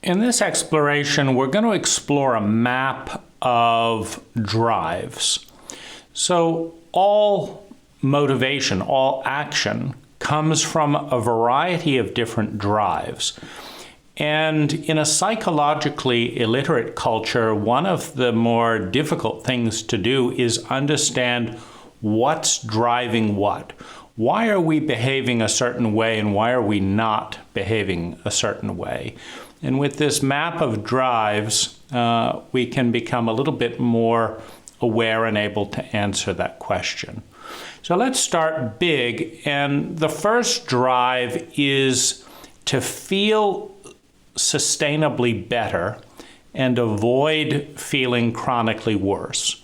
In this exploration, we're going to explore a map of drives. So all motivation, all action comes from a variety of different drives. And in a psychologically illiterate culture, one of the more difficult things to do is understand what's driving what. Why are we behaving a certain way and why are we not behaving a certain way? And with this map of drives, we can become a little bit more aware and able to answer that question. So let's start big. And the first drive is to feel sustainably better and avoid feeling chronically worse.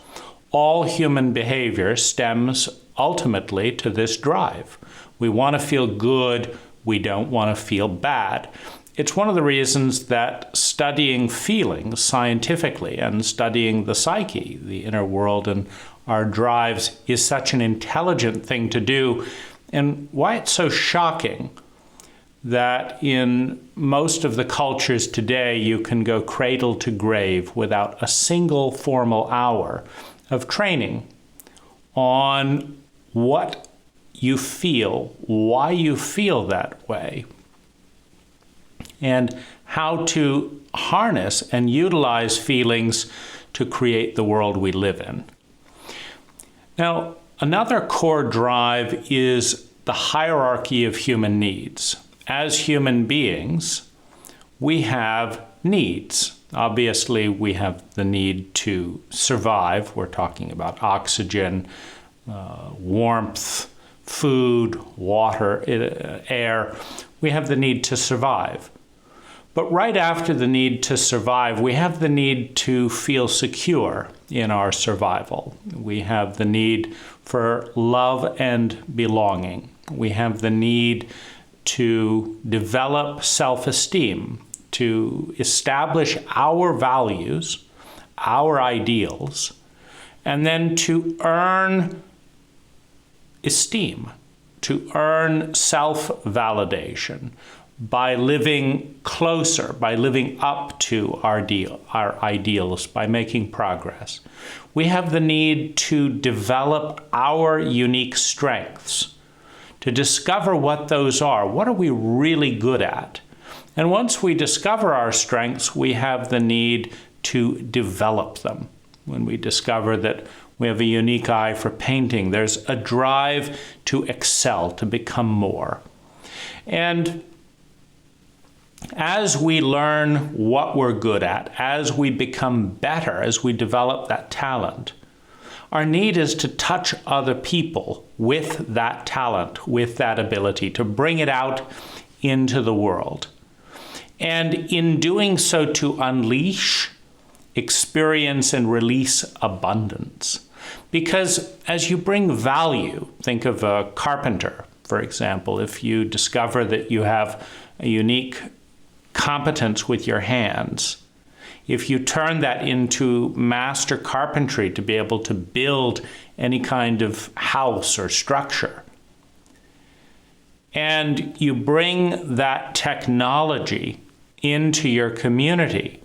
All human behavior stems ultimately to this drive. We want to feel good. We don't want to feel bad. It's one of the reasons that studying feelings scientifically and studying the psyche, the inner world, and our drives is such an intelligent thing to do, and why it's so shocking that in most of the cultures today you can go cradle to grave without a single formal hour of training on what you feel, why you feel that way, and how to harness and utilize feelings to create the world we live in. Now, another core drive is the hierarchy of human needs. As human beings, we have needs. Obviously, we have the need to survive. We're talking about oxygen, warmth, food, water, air. We have the need to survive. But right after the need to survive, we have the need to feel secure in our survival. We have the need for love and belonging. We have the need to develop self-esteem, to establish our values, our ideals, and then to earn esteem, to earn self-validation by living closer, by living up to our ideals, by making progress. We have the need to develop our unique strengths, to discover what those are. What are we really good at? And once we discover our strengths, we have the need to develop them. When we discover that we have a unique eye for painting, there's a drive to excel, to become more. And as we learn what we're good at, as we become better, as we develop that talent, our need is to touch other people with that talent, with that ability, to bring it out into the world. And in doing so, to unleash, experience, and release abundance. Because as you bring value, think of a carpenter, for example. If you discover that you have a unique competence with your hands, if you turn that into master carpentry to be able to build any kind of house or structure, and you bring that technology into your community,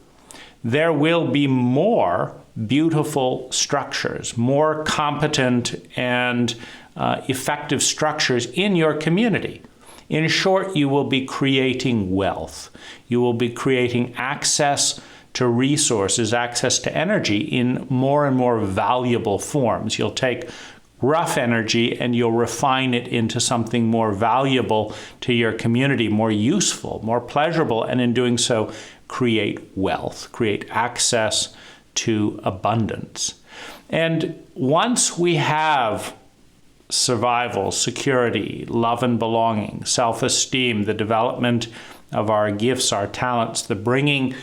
there will be more beautiful structures, more competent and effective structures in your community. In short, you will be creating wealth. You will be creating access to resources, access to energy in more and more valuable forms. You'll take rough energy and you'll refine it into something more valuable to your community, more useful, more pleasurable, and in doing so, create wealth, create access to abundance. And once we have survival, security, love and belonging, self-esteem, the development of our gifts, our talents, the bringing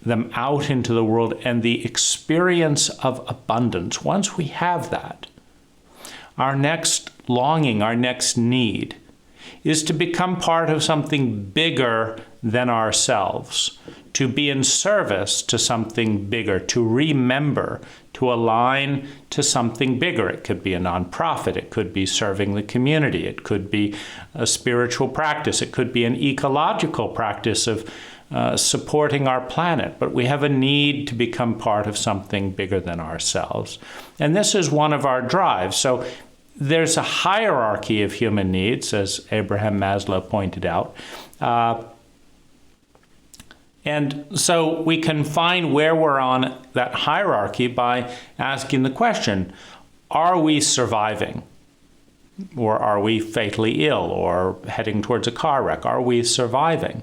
them out into the world, and the experience of abundance, once we have that, our next longing, our next need is to become part of something bigger than ourselves, to be in service to something bigger, to remember, to align to something bigger. It could be a nonprofit, it could be serving the community, it could be a spiritual practice, it could be an ecological practice of supporting our planet, but we have a need to become part of something bigger than ourselves. And this is one of our drives. So there's a hierarchy of human needs, as Abraham Maslow pointed out. And so we can find where we're on that hierarchy by asking the question, are we surviving? Or are we fatally ill or heading towards a car wreck? Are we surviving?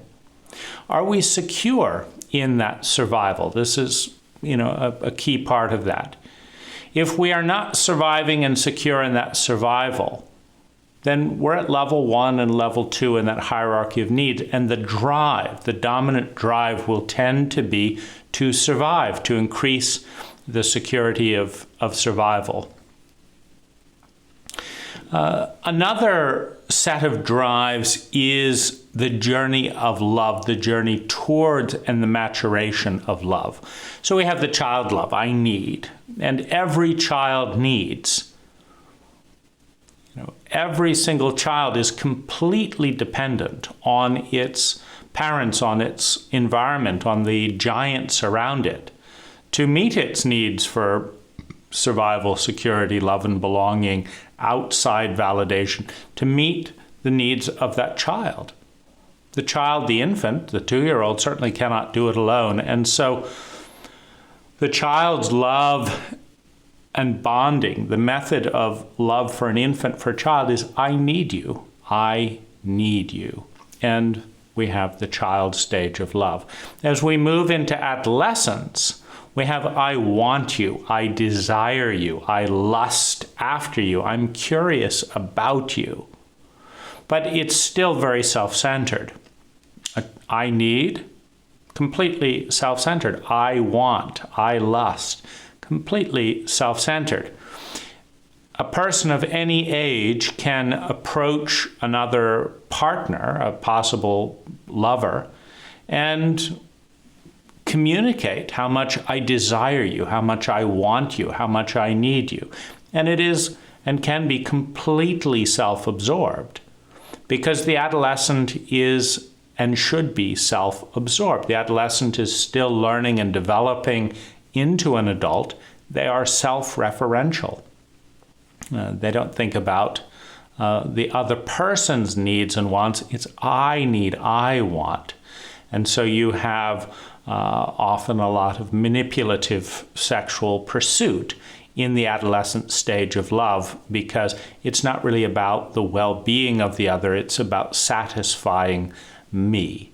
Are we secure in that survival? This is, a key part of that. If we are not surviving and secure in that survival, then we're at level 1 and level 2 in that hierarchy of needs. And the drive, the dominant drive, will tend to be to survive, to increase the security of survival. Another set of drives is the journey of love, the journey towards and the maturation of love. So we have the child love, I need, and every child needs. Every single child is completely dependent on its parents, on its environment, on the giants around it, to meet its needs for survival, security, love and belonging, outside validation, to meet the needs of that child. The child, the infant, the 2-year-old certainly cannot do it alone. And so the child's love and bonding, the method of love for an infant, for a child, is I need you. I need you. And we have the child stage of love. As we move into adolescence, we have I want you, I desire you, I lust after you, I'm curious about you. But it's still very self-centered. I need, completely self-centered. I want, I lust, completely self-centered. A person of any age can approach another partner, a possible lover, and communicate how much I desire you, how much I want you, how much I need you. And it is and can be completely self-absorbed, because the adolescent is and should be self-absorbed. The adolescent is still learning and developing into an adult. They are self-referential. They don't think about the other person's needs and wants. It's I need, I want. And so you have often a lot of manipulative sexual pursuit in the adolescent stage of love, because it's not really about the well-being of the other, it's about satisfying me.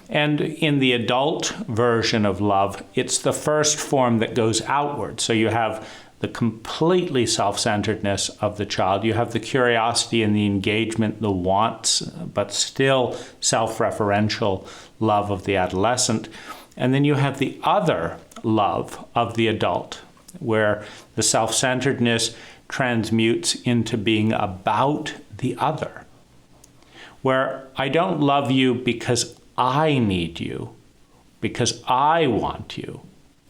And in the adult version of love, it's the first form that goes outward. So you have the completely self-centeredness of the child. You have the curiosity and the engagement, the wants, but still self-referential love of the adolescent. And then you have the other love of the adult, where the self-centeredness transmutes into being about the other, where I don't love you because I need you, because I want you.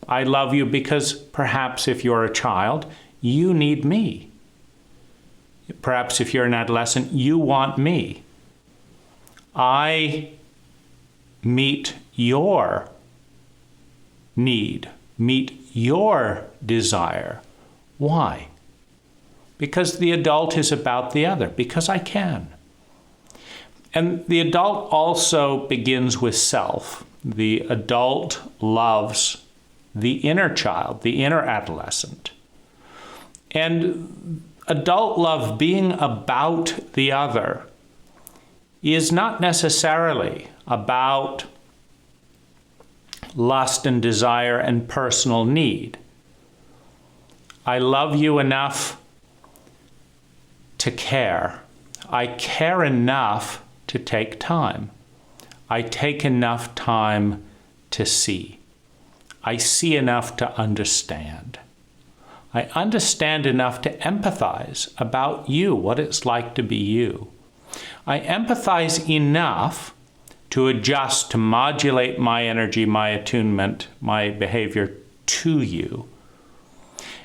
I love you because perhaps if you're a child, you need me. Perhaps if you're an adolescent, you want me. I meet your need, meet your desire. Why? Because the adult is about the other, because I can. And the adult also begins with self. The adult loves the inner child, the inner adolescent. And adult love, being about the other, is not necessarily about lust and desire and personal need. I love you enough to care. I care enough to take time. I take enough time to see. I see enough to understand. I understand enough to empathize about you, what it's like to be you. I empathize enough to adjust, to modulate my energy, my attunement, my behavior to you.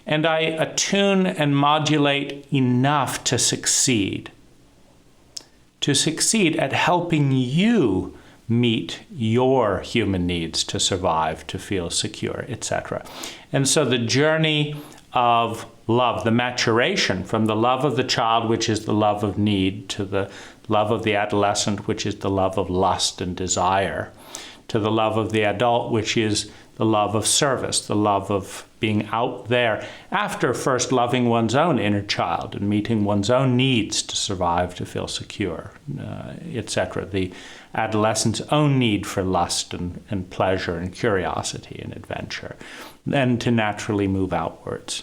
And I attune and modulate enough to succeed at helping you meet your human needs to survive, to feel secure, etc. And so the journey of love, the maturation from the love of the child, which is the love of need, to the love of the adolescent, which is the love of lust and desire, to the love of the adult, which is the love of service, the love of being out there after first loving one's own inner child and meeting one's own needs to survive, to feel secure, etc. The adolescent's own need for lust and pleasure and curiosity and adventure, then to naturally move outwards.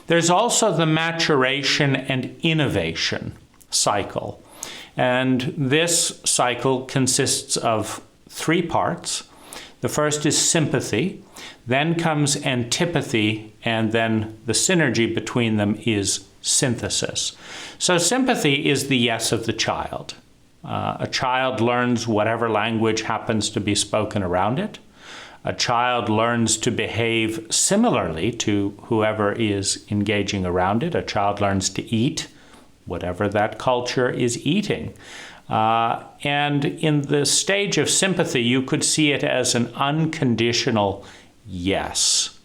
There's also the maturation and innovation cycle. And this cycle consists of 3 parts. The first is sympathy, then comes antipathy, and then the synergy between them is synthesis. So sympathy is the yes of the child. A child learns whatever language happens to be spoken around it. A child learns to behave similarly to whoever is engaging around it. A child learns to eat whatever that culture is eating. And in the stage of sympathy, you could see it as an unconditional yes.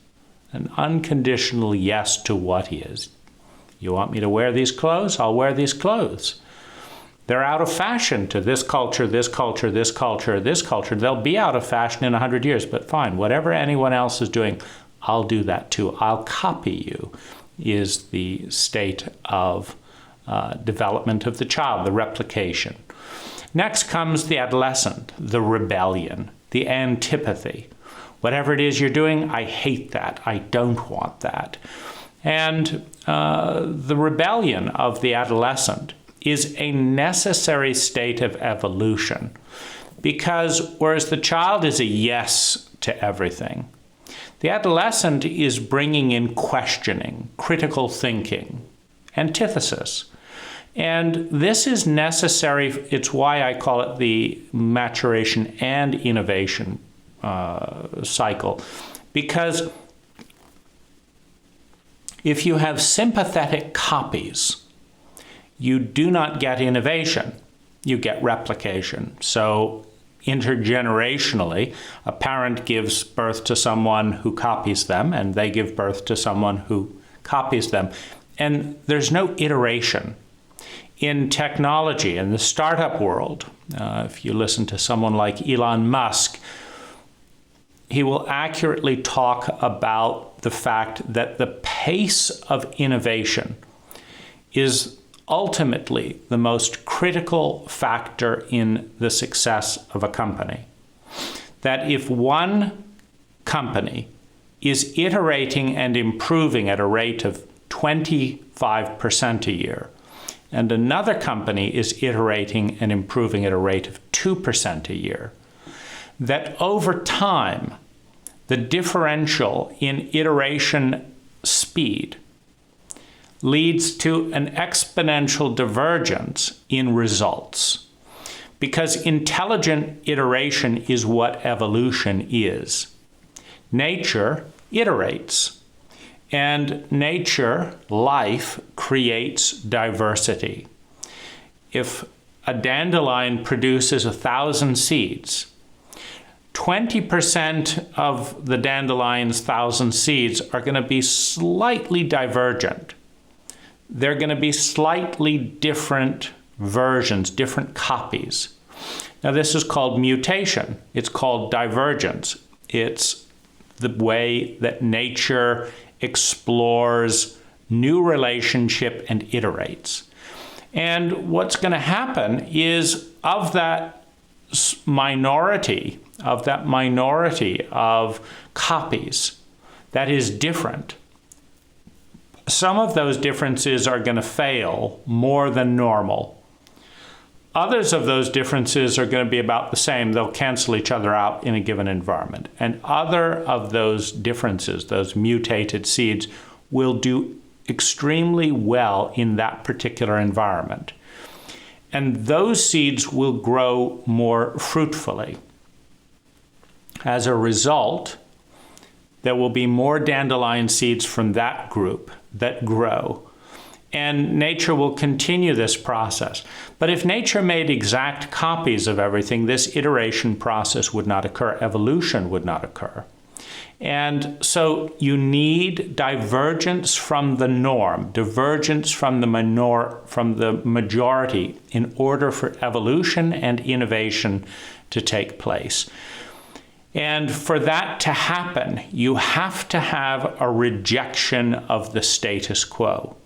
An unconditional yes to what is. You want me to wear these clothes? I'll wear these clothes. They're out of fashion to this culture, this culture, this culture, this culture. They'll be out of fashion in 100 years, but fine. Whatever anyone else is doing, I'll do that too. I'll copy you, is the state of development of the child, the replication. Next comes the adolescent, the rebellion, the antipathy. Whatever it is you're doing, I hate that. I don't want that. And the rebellion of the adolescent is a necessary state of evolution, because whereas the child is a yes to everything, the adolescent is bringing in questioning, critical thinking, antithesis. And this is necessary. It's why I call it the maturation and innovation cycle. Because if you have sympathetic copies, you do not get innovation, you get replication. So intergenerationally, a parent gives birth to someone who copies them, and they give birth to someone who copies them. And there's no iteration. In technology, in the startup world, if you listen to someone like Elon Musk, he will accurately talk about the fact that the pace of innovation is ultimately the most critical factor in the success of a company. That if one company is iterating and improving at a rate of 25% a year, and another company is iterating and improving at a rate of 2% a year, that over time, the differential in iteration speed leads to an exponential divergence in results. Because intelligent iteration is what evolution is. Nature iterates. And nature, life, creates diversity. If a dandelion produces 1,000 seeds, 20% of the dandelion's 1,000 seeds are going to be slightly divergent. They're going to be slightly different versions, different copies. Now, this is called mutation. It's called divergence. It's the way that nature explores new relationship and iterates. And what's going to happen is of that minority of copies that is different, some of those differences are going to fail more than normal. Others of those differences are going to be about the same. They'll cancel each other out in a given environment. And other of those differences, those mutated seeds, will do extremely well in that particular environment. And those seeds will grow more fruitfully. As a result, there will be more dandelion seeds from that group that grow. And nature will continue this process. But if nature made exact copies of everything, this iteration process would not occur. Evolution would not occur. And so you need divergence from the norm, divergence from the majority in order for evolution and innovation to take place. And for that to happen, you have to have a rejection of the status quo.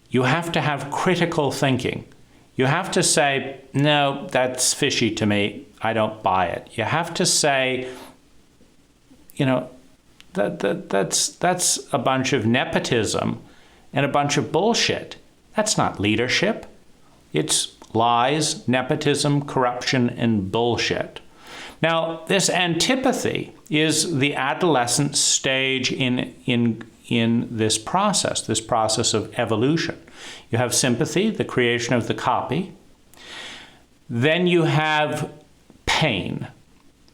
You have to have critical thinking. You have to say, no, that's fishy to me. I don't buy it. You have to say, that's a bunch of nepotism and a bunch of bullshit. That's not leadership. It's lies, nepotism, corruption, and bullshit. Now, this antipathy is the adolescent stage in this process of evolution. You have sympathy, the creation of the copy. Then you have pain.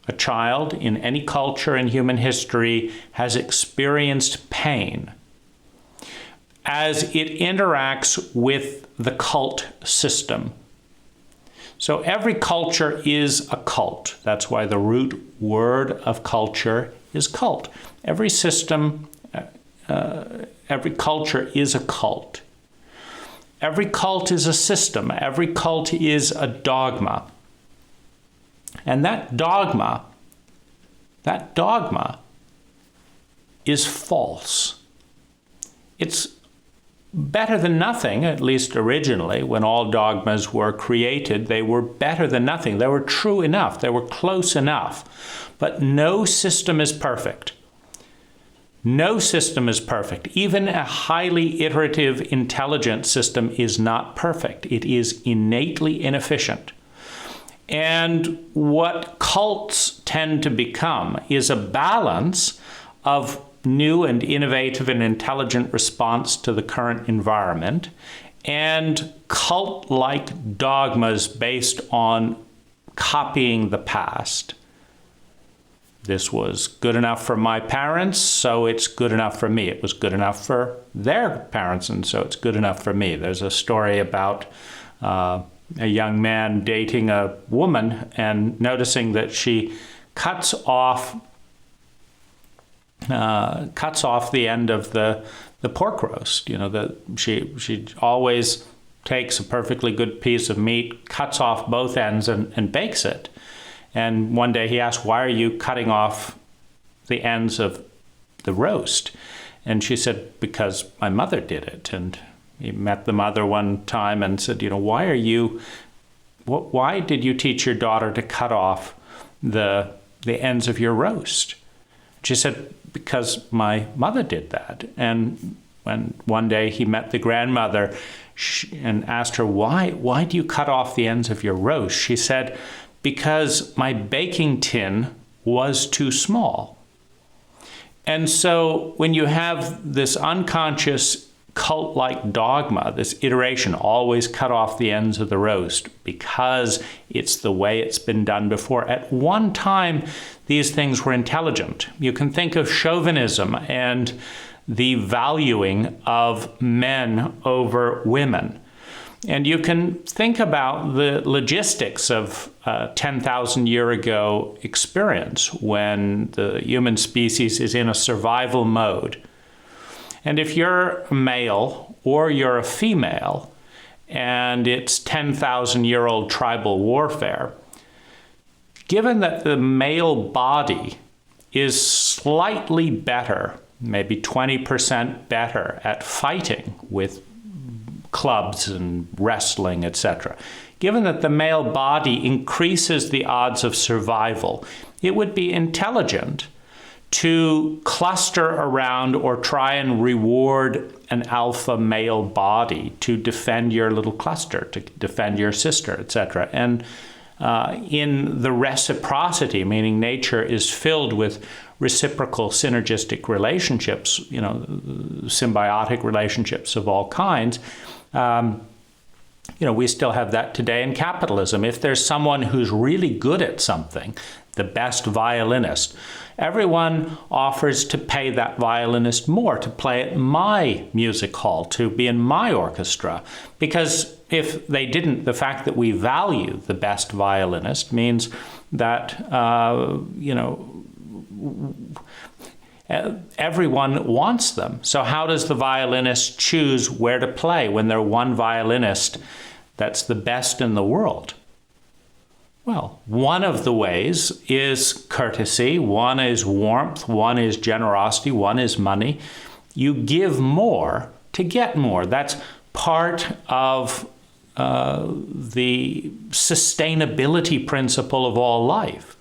A child in any culture in human history has experienced pain as it interacts with the cult system. So every culture is a cult. That's why the root word of culture is cult. Every system, every culture is a cult. Every cult is a system. Every cult is a dogma. And that dogma is false. It's better than nothing, at least originally, when all dogmas were created. They were better than nothing. They were true enough. They were close enough. But no system is perfect. No system is perfect. Even a highly iterative, intelligent system is not perfect. It is innately inefficient. And what cults tend to become is a balance of new and innovative and intelligent response to the current environment and cult-like dogmas based on copying the past. This was good enough for my parents, so it's good enough for me. It was good enough for their parents, and so it's good enough for me. There's a story about a young man dating a woman and noticing that she cuts off the end of the pork roast. She always takes a perfectly good piece of meat, cuts off both ends, and bakes it. And one day he asked, "Why are you cutting off the ends of the roast?" And she said, "Because my mother did it." And he met the mother one time and said, "Why did you teach your daughter to cut off the ends of your roast?" She said, "Because my mother did that." And when one day he met the grandmother and asked her, why do you cut off the ends of your roast? She said, "Because my baking tin was too small." And so when you have this unconscious cult-like dogma, this iteration, always cut off the ends of the roast because it's the way it's been done before. At one time, these things were intelligent. You can think of chauvinism and the valuing of men over women. And you can think about the logistics of 10,000 year ago experience when the human species is in a survival mode. And if you're a male or you're a female and it's 10,000-year-old tribal warfare, given that the male body is slightly better, maybe 20% better at fighting with clubs and wrestling, etc. Given that the male body increases the odds of survival, it would be intelligent to cluster around or try and reward an alpha male body to defend your little cluster, to defend your sister, etc. And in the reciprocity, meaning nature is filled with reciprocal synergistic relationships, symbiotic relationships of all kinds. We still have that today in capitalism. If there's someone who's really good at something, the best violinist. Everyone offers to pay that violinist more to play at my music hall, to be in my orchestra. Because if they didn't, the fact that we value the best violinist means that, everyone wants them. So how does the violinist choose where to play when they're one violinist that's the best in the world? Well, one of the ways is courtesy, one is warmth, one is generosity, one is money. You give more to get more. That's part of the sustainability principle of all life.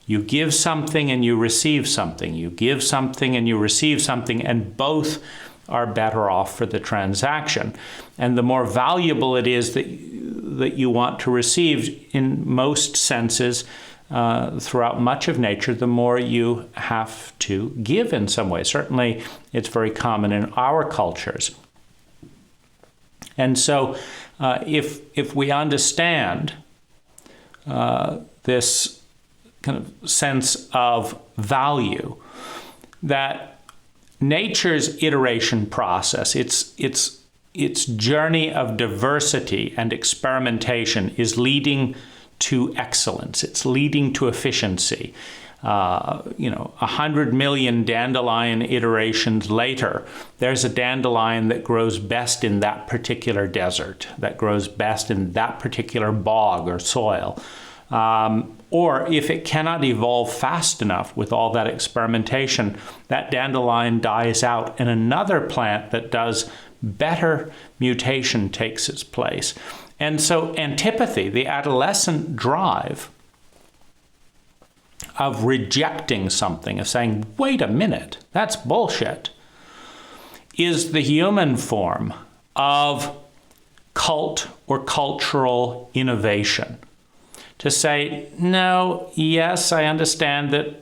You give something and you receive something. You give something and you receive something, and both are better off for the transaction. And the more valuable it is that you want to receive in most senses throughout much of nature, the more you have to give in some way. Certainly, it's very common in our cultures. And so if we understand this kind of sense of value, that nature's iteration process, its journey of diversity and experimentation is leading to excellence. It's leading to efficiency. 100 million dandelion iterations later, there's a dandelion that grows best in that particular desert, that grows best in that particular bog or soil. Or if it cannot evolve fast enough with all that experimentation, that dandelion dies out and another plant that does better mutation takes its place. And so antipathy, the adolescent drive of rejecting something, of saying, wait a minute, that's bullshit, is the human form of cult or cultural innovation. To say, no, yes, I understand that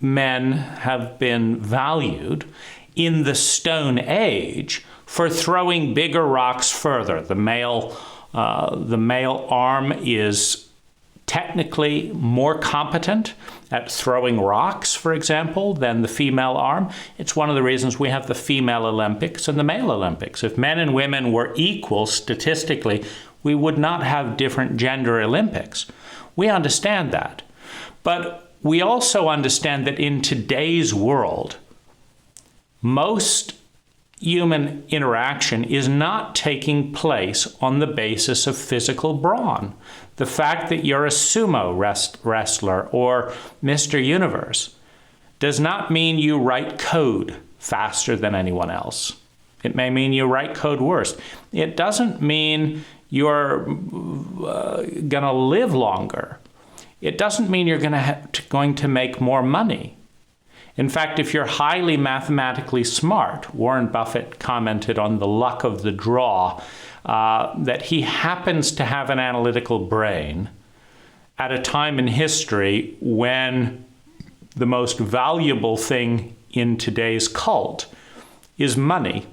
men have been valued in the Stone Age for throwing bigger rocks further. The male arm is technically more competent at throwing rocks, for example, than the female arm. It's one of the reasons we have the female Olympics and the male Olympics. If men and women were equal statistically, we would not have different gender Olympics. We understand that. But we also understand that in today's world, most human interaction is not taking place on the basis of physical brawn. The fact that you're a sumo wrestler or Mr. Universe does not mean you write code faster than anyone else. It may mean you write code worse. It doesn't mean you're going to live longer. It doesn't mean you're going to make more money. In fact, if you're highly mathematically smart, Warren Buffett commented on the luck of the draw, that he happens to have an analytical brain at a time in history when the most valuable thing in today's cult is money.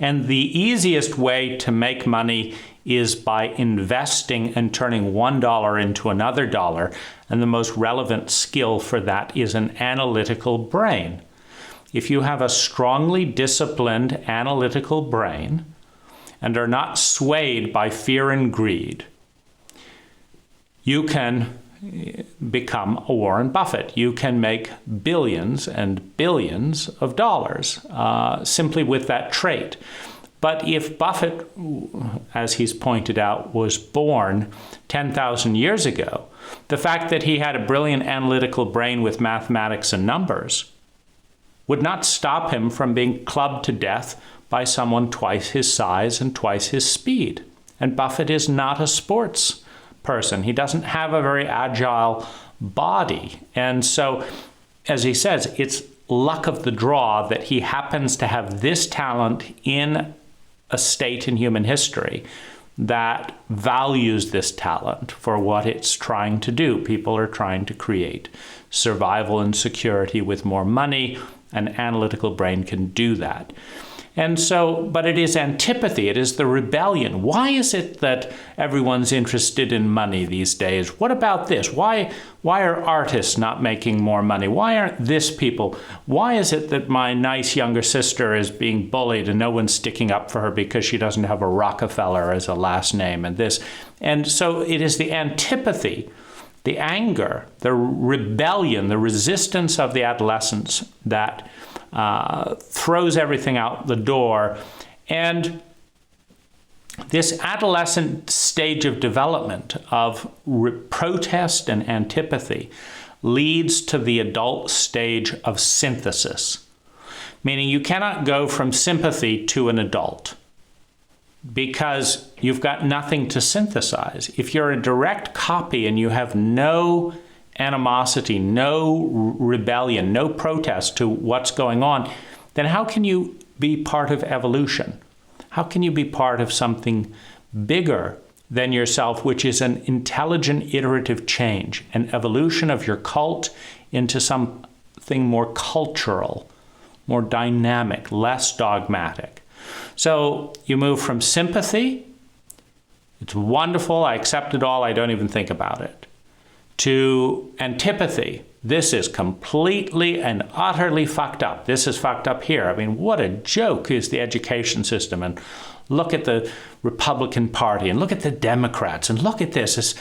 And the easiest way to make money is by investing and turning $1 into another dollar. And the most relevant skill for that is an analytical brain. If you have a strongly disciplined analytical brain and are not swayed by fear and greed, you can become a Warren Buffett. You can make billions and billions of dollars simply with that trait. But if Buffett, as he's pointed out, was born 10,000 years ago, the fact that he had a brilliant analytical brain with mathematics and numbers would not stop him from being clubbed to death by someone twice his size and twice his speed. And Buffett is not a sports person. He doesn't have a very agile body. And so, as he says, it's luck of the draw that he happens to have this talent in a state in human history that values this talent for what it's trying to do. People are trying to create survival and security with more money. An analytical brain can do that. And so, but it is antipathy, it is the rebellion. Why is it that everyone's interested in money these days? What about this? Why are artists not making more money? Why aren't this people? Why is it that my nice younger sister is being bullied and no one's sticking up for her because she doesn't have a Rockefeller as a last name and this? And so it is the antipathy, the anger, the rebellion, the resistance of the adolescents that throws everything out the door. And this adolescent stage of development of protest and antipathy leads to the adult stage of synthesis, meaning you cannot go from sympathy to an adult because you've got nothing to synthesize. If you're a direct copy and you have no animosity, no rebellion, no protest to what's going on, then how can you be part of evolution? How can you be part of something bigger than yourself, which is an intelligent, iterative change, an evolution of your cult into something more cultural, more dynamic, less dogmatic? So you move from sympathy, it's wonderful, I accept it all, I don't even think about it, to antipathy. This is completely and utterly fucked up. This is fucked up here. I mean, what a joke is the education system. And look at the Republican Party and look at the Democrats and look at this. It's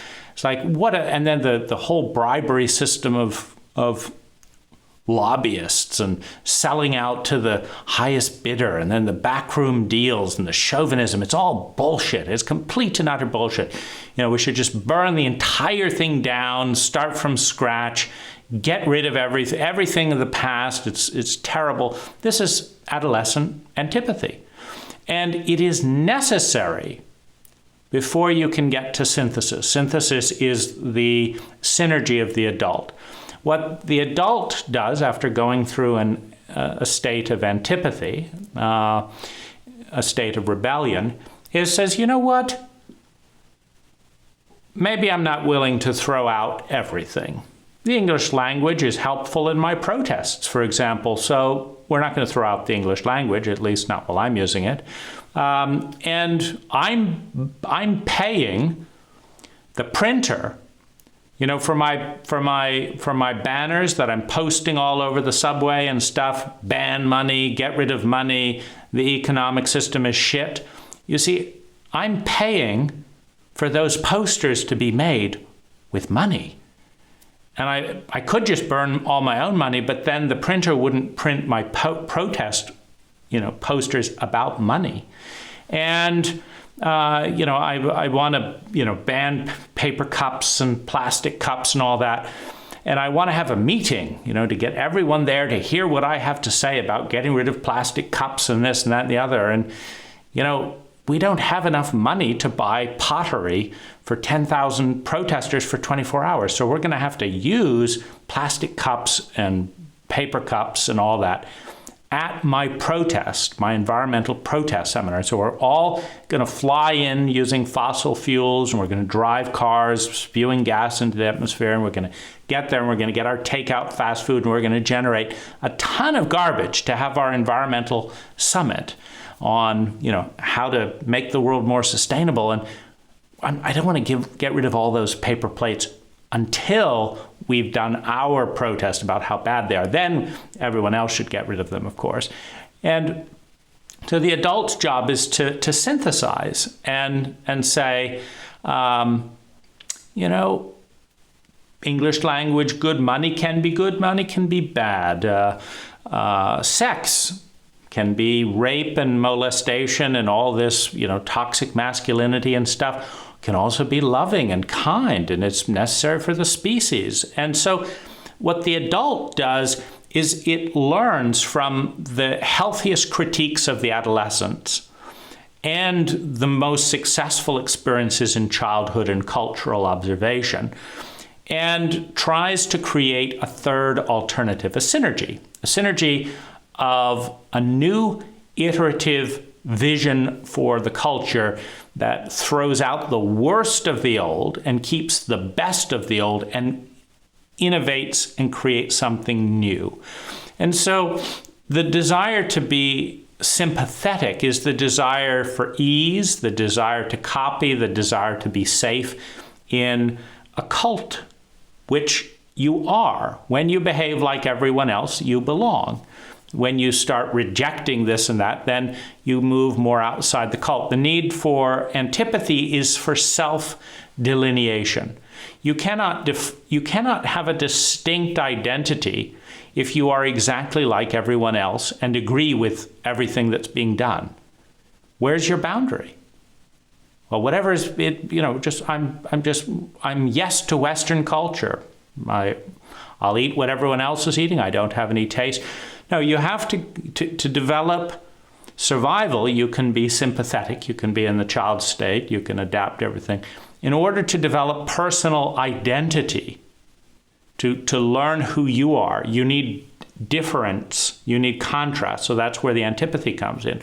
like, what a, and then the whole bribery system of lobbyists and selling out to the highest bidder and then the backroom deals and the chauvinism. It's all bullshit. It's complete and utter bullshit. You know, we should just burn the entire thing down, start from scratch, get rid of everything of the past. It's terrible. This is adolescent antipathy. And it is necessary before you can get to synthesis. Synthesis is the synergy of the adult. What the adult does after going through a state of antipathy, a state of rebellion, is says, you know what? Maybe I'm not willing to throw out everything. The English language is helpful in my protests, for example, so we're not going to throw out the English language, at least not while I'm using it. And I'm paying the printer, you know, for my banners that I'm posting all over the subway and stuff, ban money, get rid of money, the economic system is shit. You see, I'm paying for those posters to be made with money. And I could just burn all my own money, but then the printer wouldn't print my protest, you know, posters about money. And you know, I want to, you know, ban paper cups and plastic cups and all that. And I want to have a meeting, you know, to get everyone there to hear what I have to say about getting rid of plastic cups and this and that and the other. And, you know, we don't have enough money to buy pottery for 10,000 protesters for 24 hours. So we're going to have to use plastic cups and paper cups and all that at my protest, my environmental protest seminar. So we're all going to fly in using fossil fuels, and we're going to drive cars spewing gas into the atmosphere, and we're going to get there and we're going to get our takeout fast food, and we're going to generate a ton of garbage to have our environmental summit on, you know, how to make the world more sustainable. And I don't want to get rid of all those paper plates until we've done our protest about how bad they are. Then everyone else should get rid of them, of course. And so the adult's job is to synthesize and say, you know, English language, good, money can be good, money can be bad. Sex can be rape and molestation and all this, you know, toxic masculinity and stuff. Can also be loving and kind, and it's necessary for the species. And so what the adult does is it learns from the healthiest critiques of the adolescents and the most successful experiences in childhood and cultural observation, and tries to create a third alternative, a synergy of a new iterative vision for the culture that throws out the worst of the old and keeps the best of the old and innovates and creates something new. And so the desire to be sympathetic is the desire for ease, the desire to copy, the desire to be safe in a cult, which you are. When you behave like everyone else, you belong. When you start rejecting this and that, then you move more outside the cult. The need for antipathy is for self-delineation. You cannot have a distinct identity if you are exactly like everyone else and agree with everything that's being done. Where's your boundary? Well, whatever is it, I'm yes to Western culture. I'll eat what everyone else is eating. I don't have any taste. No, you have to develop survival. You can be sympathetic. You can be in the child state. You can adapt everything. In order to develop personal identity, to learn who you are, you need difference. You need contrast. So that's where the antipathy comes in.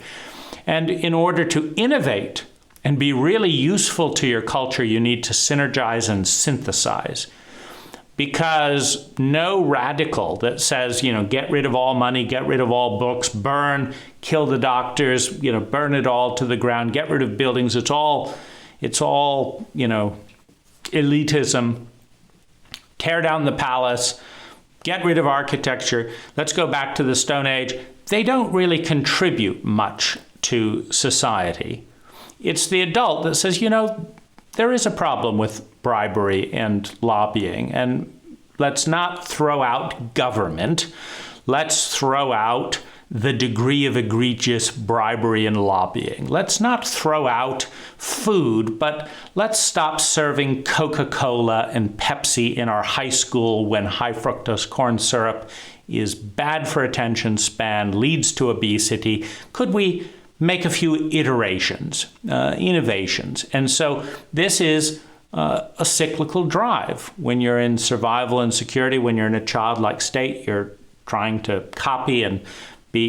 And in order to innovate and be really useful to your culture, you need to synergize and synthesize. Because no radical that says, get rid of all money, get rid of all books, burn, kill the doctors, burn it all to the ground, get rid of buildings. It's all, elitism. Tear down the palace, get rid of architecture. Let's go back to the Stone Age. They don't really contribute much to society. It's the adult that says, there is a problem with bribery and lobbying, and let's not throw out government. Let's throw out the degree of egregious bribery and lobbying. Let's not throw out food, but let's stop serving Coca-Cola and Pepsi in our high school when high fructose corn syrup is bad for attention span, leads to obesity. Could we make a few iterations, innovations? And so this is a cyclical drive. When you're in survival and security, when you're in a childlike state, you're trying to copy and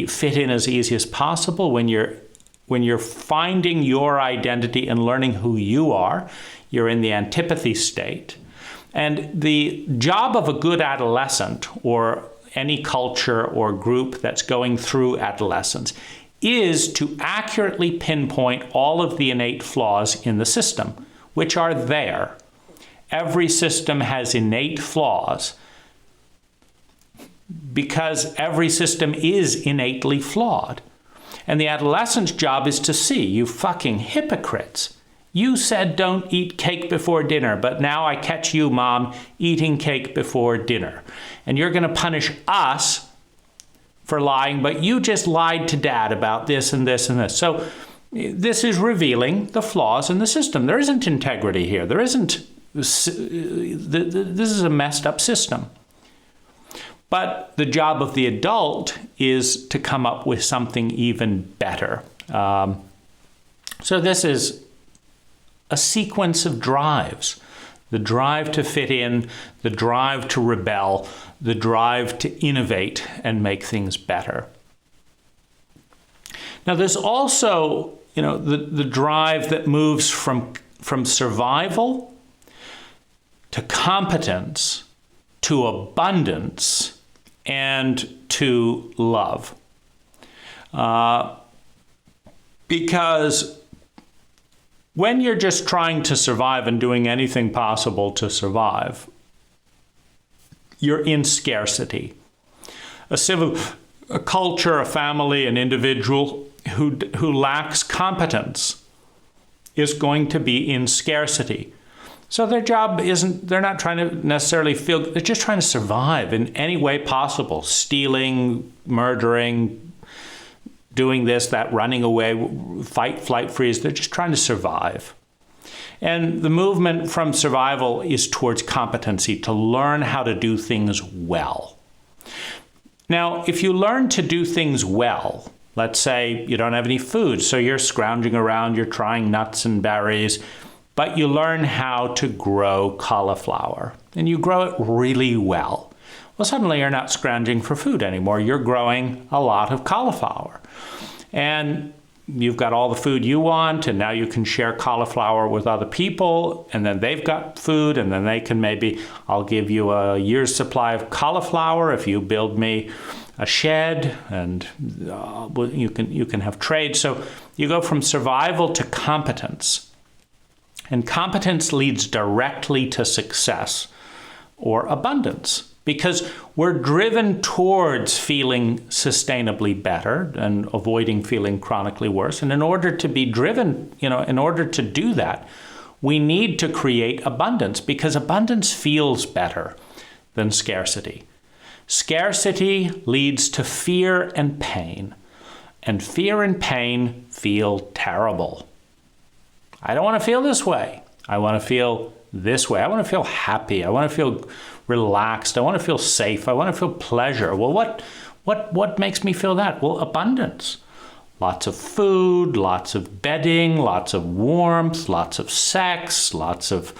fit in as easy as possible. When you're finding your identity and learning who you are, you're in the antipathy state. And the job of a good adolescent, or any culture or group that's going through adolescence, is to accurately pinpoint all of the innate flaws in the system, which are there. Every system has innate flaws, because every system is innately flawed. And the adolescent's job is to see, you fucking hypocrites. You said don't eat cake before dinner, but now I catch you, Mom, eating cake before dinner. And you're going to punish us for lying, but you just lied to Dad about this and this and this. So this is revealing the flaws in the system. There isn't integrity here. There isn't. This is a messed up system. But the job of the adult is to come up with something even better. So this is a sequence of drives. The drive to fit in, the drive to rebel, the drive to innovate and make things better. Now there's also, the drive that moves from survival to competence to abundance and to love. Because when you're just trying to survive and doing anything possible to survive, you're in scarcity. A culture, a family, an individual who lacks competence is going to be in scarcity. So their job they're not trying to necessarily they're just trying to survive in any way possible. Stealing, murdering, doing this, that, running away, fight, flight, freeze. They're just trying to survive. And the movement from survival is towards competency, to learn how to do things well. Now, if you learn to do things well, let's say you don't have any food, so you're scrounging around, you're trying nuts and berries, but you learn how to grow cauliflower, and you grow it really well. Well, suddenly you're not scrounging for food anymore. You're growing a lot of cauliflower. And you've got all the food you want, and now you can share cauliflower with other people, and then they've got food, and then they can maybe, I'll give you a year's supply of cauliflower if you build me a shed, and you can have trade. So you go from survival to competence. And competence leads directly to success or abundance, because we're driven towards feeling sustainably better and avoiding feeling chronically worse. And in order to be driven, in order to do that, we need to create abundance, because abundance feels better than scarcity. Scarcity leads to fear and pain, and fear and pain feel terrible. I don't want to feel this way. I want to feel this way. I want to feel happy. I want to feel relaxed. I want to feel safe. I want to feel pleasure. Well, what makes me feel that? Well, abundance. Lots of food, lots of bedding, lots of warmth, lots of sex, lots of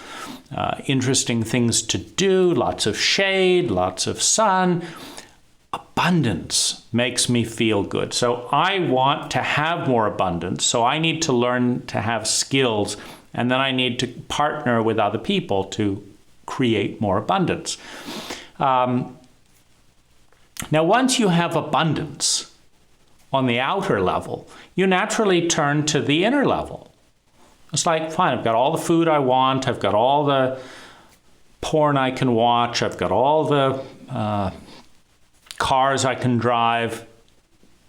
interesting things to do, lots of shade, lots of sun. Abundance makes me feel good. So I want to have more abundance. So I need to learn to have skills, and then I need to partner with other people to create more abundance. Now, once you have abundance on the outer level, you naturally turn to the inner level. It's like, fine, I've got all the food I want, I've got all the porn I can watch, I've got all the cars I can drive,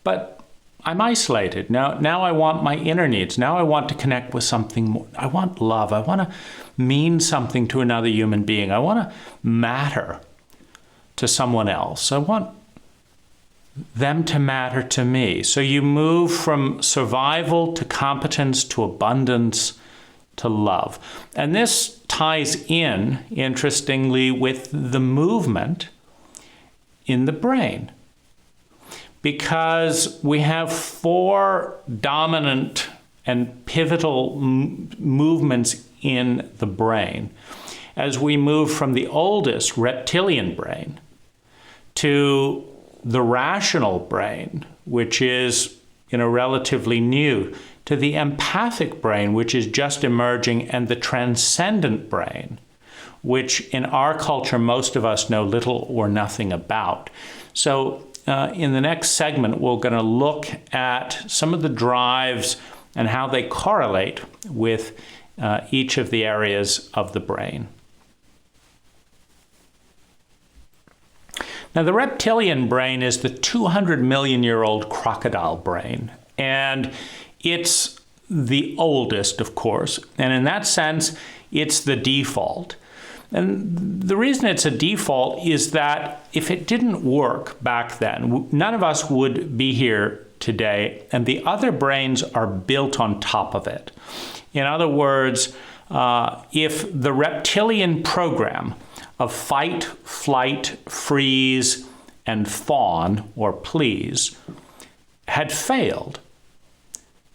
but I'm isolated. Now I want my inner needs. Now I want to connect with something more. I want love. I want to mean something to another human being. I want to matter to someone else. I want them to matter to me. So you move from survival to competence to abundance to love. And this ties in, interestingly, with the movement in the brain, because we have 4 dominant and pivotal movements in the brain as we move from the oldest reptilian brain to the rational brain, which is relatively new, to the empathic brain, which is just emerging, and the transcendent brain, which in our culture most of us know little or nothing about. So in the next segment, we're going to look at some of the drives and how they correlate with each of the areas of the brain. Now, the reptilian brain is the 200 million year old crocodile brain, and it's the oldest, of course, and in that sense, it's the default. And the reason it's a default is that if it didn't work back then, none of us would be here today, and the other brains are built on top of it. In other words, if the reptilian program of fight, flight, freeze, and fawn, or please, had failed,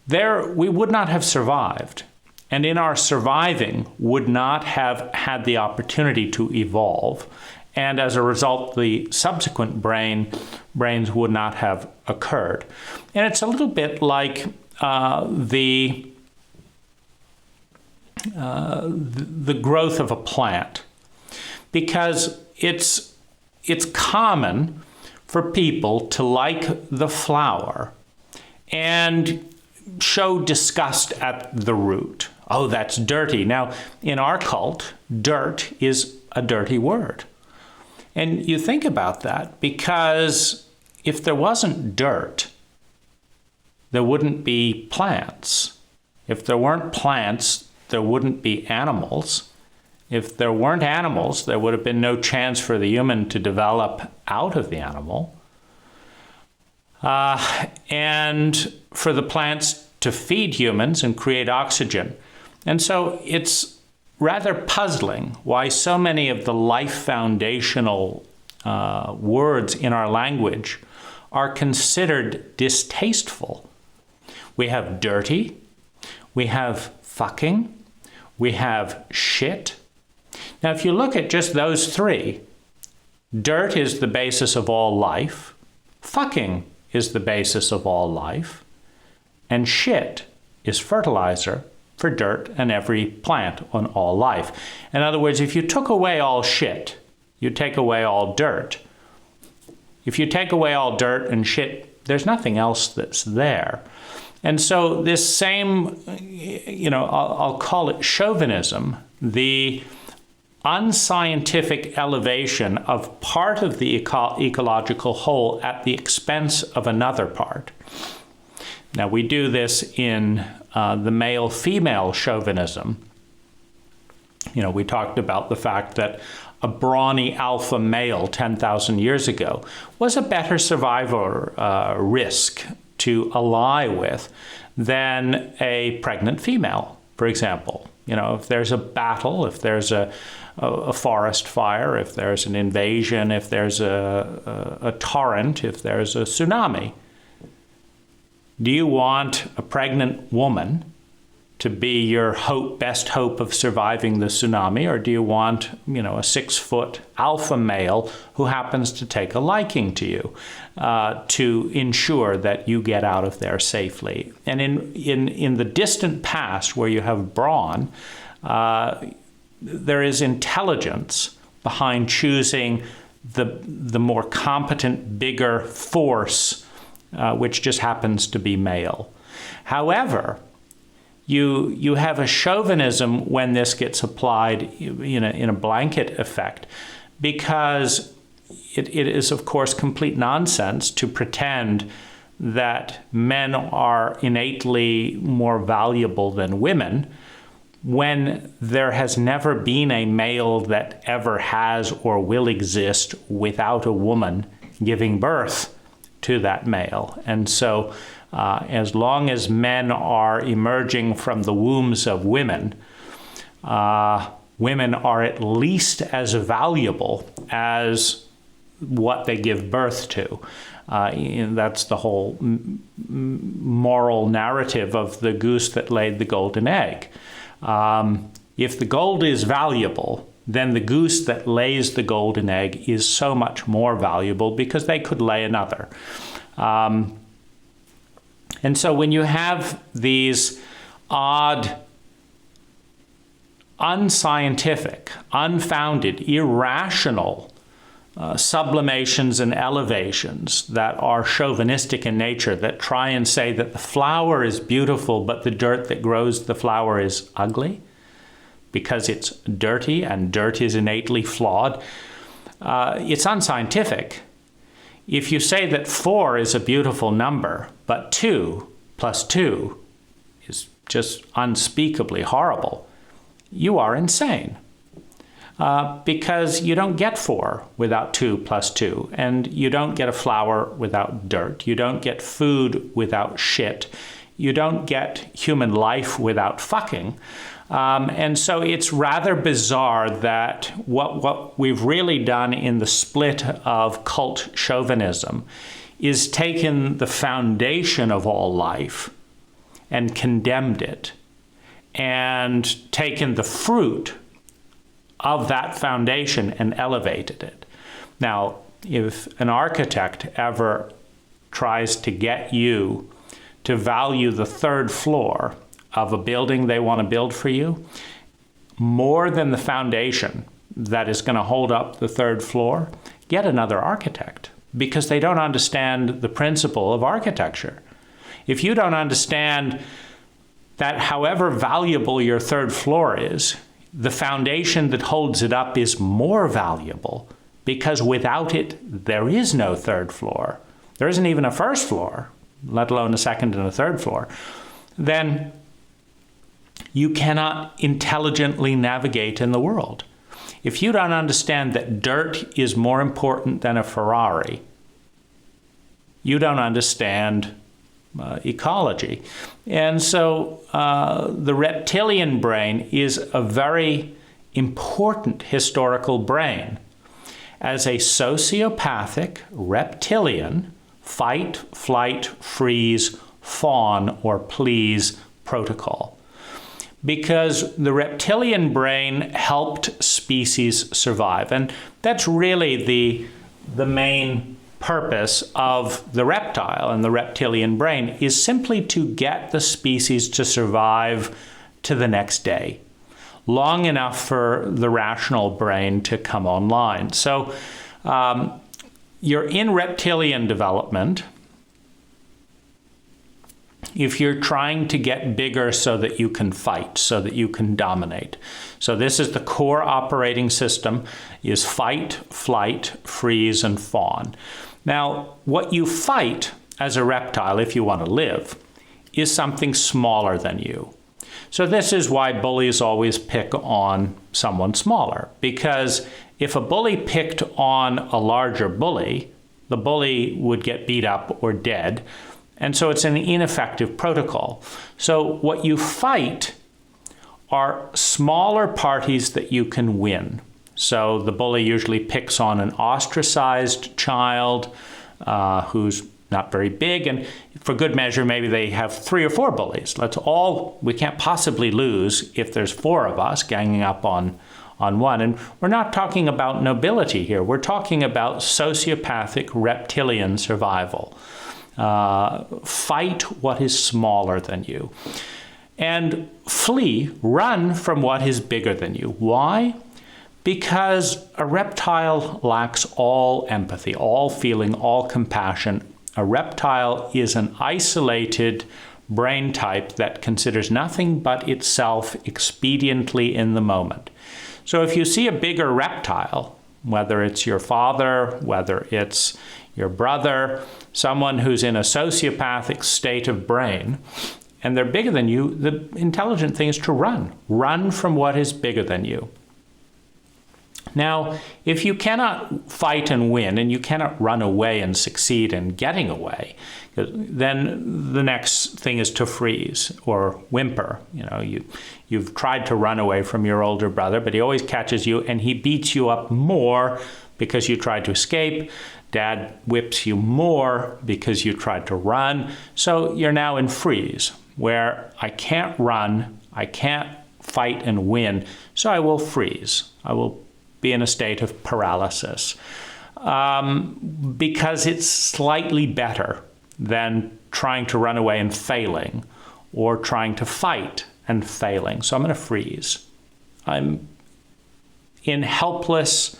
we would not have survived. And in our surviving, would not have had the opportunity to evolve. And as a result, the subsequent brains would not have occurred. And it's a little bit like the growth of a plant, because it's common for people to like the flower and show disgust at the root. Oh, that's dirty. Now, in our cult, dirt is a dirty word. And you think about that, because if there wasn't dirt, there wouldn't be plants. If there weren't plants, there wouldn't be animals. If there weren't animals, there would have been no chance for the human to develop out of the animal. And for the plants to feed humans and create oxygen. And so it's rather puzzling why so many of the life foundational words in our language are considered distasteful. We have dirty, we have fucking, we have shit. Now, if you look at just those 3, dirt is the basis of all life, fucking is the basis of all life, and shit is fertilizer for dirt and every plant on all life. In other words, if you took away all shit, you take away all dirt. If you take away all dirt and shit, there's nothing else that's there. And so this same, I'll call it chauvinism, the unscientific elevation of part of the ecological whole at the expense of another part. Now, we do this in the male-female chauvinism. We talked about the fact that a brawny alpha male 10,000 years ago was a better survivor risk to ally with than a pregnant female, for example. If there's a battle, if there's a forest fire, if there's an invasion, if there's a torrent, if there's a tsunami, do you want a pregnant woman to be your best hope of surviving the tsunami, or do you want, a 6-foot alpha male who happens to take a liking to you to ensure that you get out of there safely? And in the distant past, where you have brawn, there is intelligence behind choosing the more competent, bigger force, which just happens to be male. However, you have a chauvinism when this gets applied in a blanket effect, because it is, of course, complete nonsense to pretend that men are innately more valuable than women when there has never been a male that ever has or will exist without a woman giving birth to that male. And so as long as men are emerging from the wombs of women, women are at least as valuable as what they give birth to. That's the whole moral narrative of the goose that laid the golden egg. If the gold is valuable, then the goose that lays the golden egg is so much more valuable because they could lay another. And so when you have these odd, unscientific, unfounded, irrational sublimations and elevations that are chauvinistic in nature, that try and say that the flower is beautiful, but the dirt that grows the flower is ugly because it's dirty and dirt is innately flawed, it's unscientific. If you say that 4 is a beautiful number, but 2 plus 2 is just unspeakably horrible, you are insane. Because you don't get 4 without 2 plus 2, and you don't get a flower without dirt. You don't get food without shit. You don't get human life without fucking. And so it's rather bizarre that what we've really done in the split of cult chauvinism is taken the foundation of all life and condemned it, and taken the fruit of that foundation and elevated it. Now, if an architect ever tries to get you to value the 3rd floor of a building they want to build for you more than the foundation that is going to hold up the 3rd floor, get another architect, because they don't understand the principle of architecture. If you don't understand that however valuable your 3rd floor is, the foundation that holds it up is more valuable, because without it, there is no 3rd floor. There isn't even a 1st floor, let alone a 2nd and a 3rd floor. Then you cannot intelligently navigate in the world. If you don't understand that dirt is more important than a Ferrari, you don't understand ecology. And so the reptilian brain is a very important historical brain. As a sociopathic reptilian, fight, flight, freeze, fawn, or please protocol. Because the reptilian brain helped species survive. And that's really the main purpose of the reptile and the reptilian brain is simply to get the species to survive to the next day, long enough for the rational brain to come online. So you're in reptilian development if you're trying to get bigger so that you can fight, so that you can dominate. So this is the core operating system, is fight, flight, freeze, and fawn. Now, what you fight as a reptile, if you want to live, is something smaller than you. So this is why bullies always pick on someone smaller, because if a bully picked on a larger bully, the bully would get beat up or dead. And so it's an ineffective protocol. So what you fight are smaller parties that you can win. So the bully usually picks on an ostracized child who's not very big, and for good measure, maybe they have 3 or 4 bullies. We can't possibly lose if there's 4 of us ganging up on one. And we're not talking about nobility here. We're talking about sociopathic reptilian survival. Fight what is smaller than you. And flee, run from what is bigger than you. Why? Because a reptile lacks all empathy, all feeling, all compassion. A reptile is an isolated brain type that considers nothing but itself expediently in the moment. So if you see a bigger reptile, whether it's your father, whether it's your brother, someone who's in a sociopathic state of brain, and they're bigger than you, the intelligent thing is to run. Run from what is bigger than you. Now, if you cannot fight and win, and you cannot run away and succeed in getting away, then the next thing is to freeze or whimper. You've tried to run away from your older brother, but he always catches you and he beats you up more because you tried to escape. Dad whips you more because you tried to run. So you're now in freeze, where I can't run, I can't fight and win, so I will freeze. I will be in a state of paralysis because it's slightly better than trying to run away and failing, or trying to fight and failing. So I'm going to freeze. I'm in helpless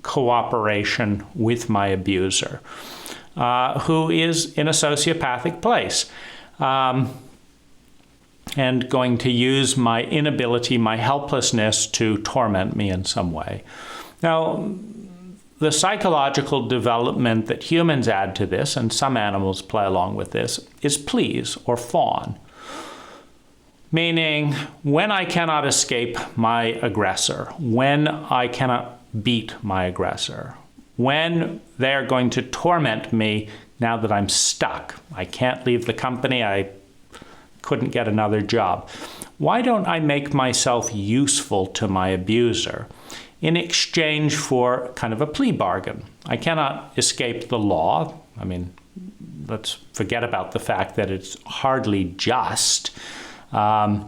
cooperation with my abuser, who is in a sociopathic place, and going to use my inability, my helplessness to torment me in some way. Now, the psychological development that humans add to this, and some animals play along with this, is please or fawn. Meaning, when I cannot escape my aggressor, when I cannot beat my aggressor, when they're going to torment me now that I'm stuck, I can't leave the company, I couldn't get another job. Why don't I make myself useful to my abuser in exchange for kind of a plea bargain? I cannot escape the law. I mean, let's forget about the fact that it's hardly just. I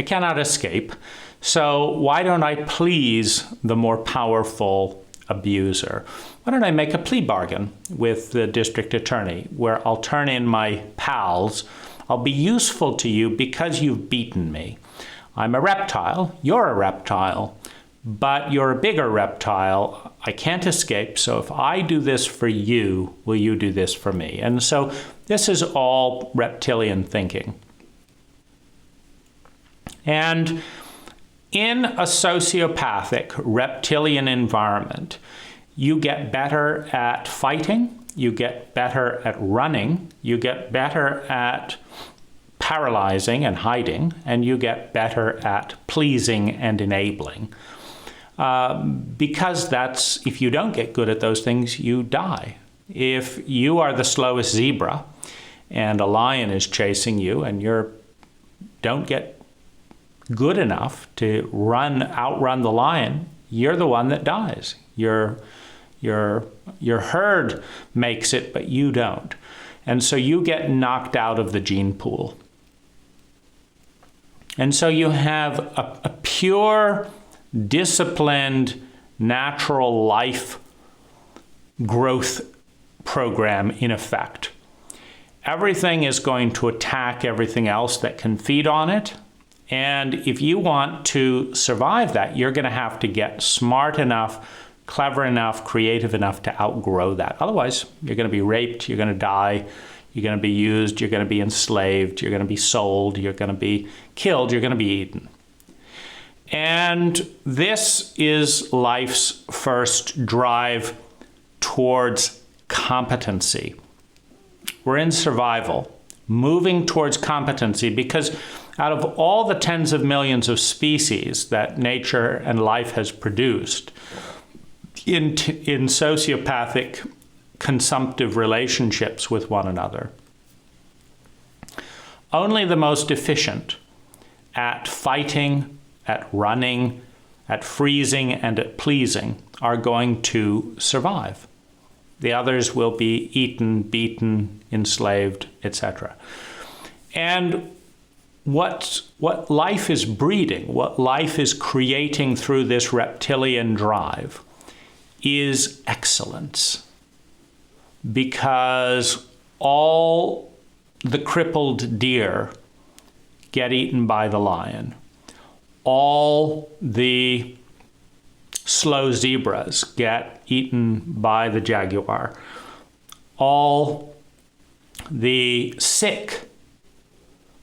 cannot escape. So why don't I please the more powerful abuser? Why don't I make a plea bargain with the district attorney where I'll turn in my pals. I'll be useful to you because you've beaten me. I'm a reptile, you're a reptile, but you're a bigger reptile. I can't escape, so if I do this for you, will you do this for me? And so this is all reptilian thinking. And in a sociopathic reptilian environment, you get better at fighting, you get better at running, you get better at paralyzing and hiding, and you get better at pleasing and enabling. Because if you don't get good at those things, you die. If you are the slowest zebra and a lion is chasing you and you don't get good enough to outrun the lion, you're the one that dies. Your herd makes it, but you don't. And so you get knocked out of the gene pool. And so you have a pure, disciplined, natural life growth program in effect. Everything is going to attack everything else that can feed on it. And if you want to survive that, you're going to have to get smart enough, clever enough, creative enough to outgrow that. Otherwise, you're going to be raped, you're going to die, you're going to be used, you're going to be enslaved, you're going to be sold, you're going to be killed, you're going to be eaten. And this is life's first drive towards competency. We're in survival, moving towards competency, because out of all the tens of millions of species that nature and life has produced, in sociopathic consumptive relationships with one another, only the most efficient at fighting, at running, at freezing, and at pleasing are going to survive. The others will be eaten, beaten, enslaved, etc. And what life is breeding, what life is creating through this reptilian drive is excellence. Because all the crippled deer get eaten by the lion. All the slow zebras get eaten by the jaguar. All the sick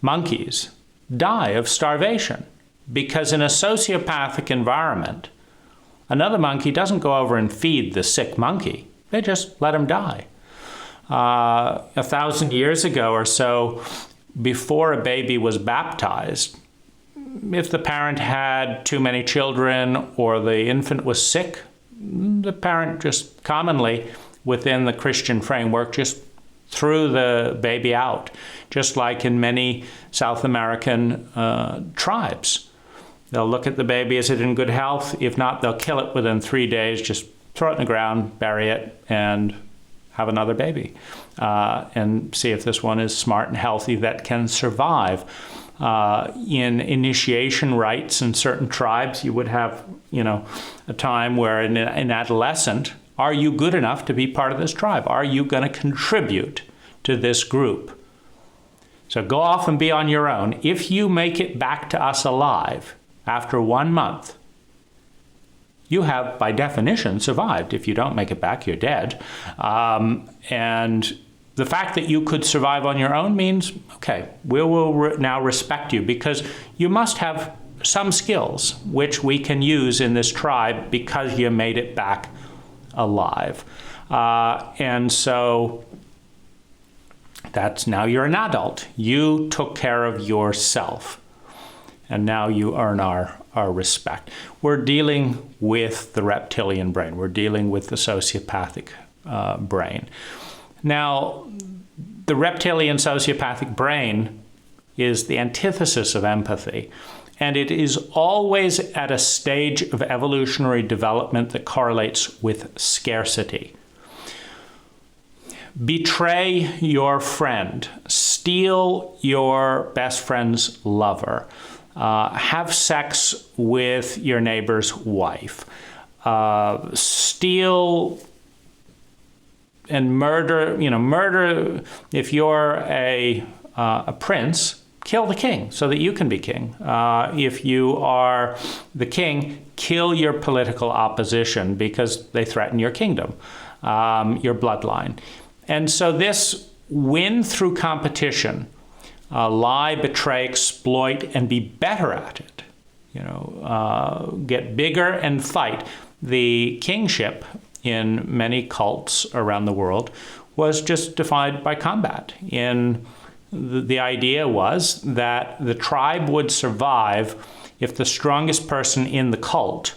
monkeys die of starvation, because in a sociopathic environment, another monkey doesn't go over and feed the sick monkey. They just let him die. 1,000 years ago or so, before a baby was baptized, if the parent had too many children or the infant was sick, the parent just commonly, within the Christian framework, just threw the baby out, just like in many South American tribes. They'll look at the baby, is it in good health? If not, they'll kill it within 3 days, just throw it in the ground, bury it, and have another baby, and see if this one is smart and healthy that can survive. In initiation rites in certain tribes, you would have, a time where an adolescent, are you good enough to be part of this tribe? Are you going to contribute to this group? So go off and be on your own. If you make it back to us alive after 1 month, you have, by definition, survived. If you don't make it back, you're dead. And the fact that you could survive on your own means, okay, we will now respect you, because you must have some skills which we can use in this tribe because you made it back alive. And so that's, now you're an adult. You took care of yourself. And now you earn our respect. We're dealing with the reptilian brain. We're dealing with the sociopathic brain. Now, the reptilian sociopathic brain is the antithesis of empathy. And it is always at a stage of evolutionary development that correlates with scarcity. Betray your friend. Steal your best friend's lover. Have sex with your neighbor's wife. Steal and murder, murder. If you're a prince, kill the king so that you can be king. If you are the king, kill your political opposition because they threaten your kingdom, your bloodline. And so this win through competition, lie, betray, exploit, and be better at it. Get bigger and fight. The kingship in many cults around the world was just defined by combat. The idea was that the tribe would survive if the strongest person in the cult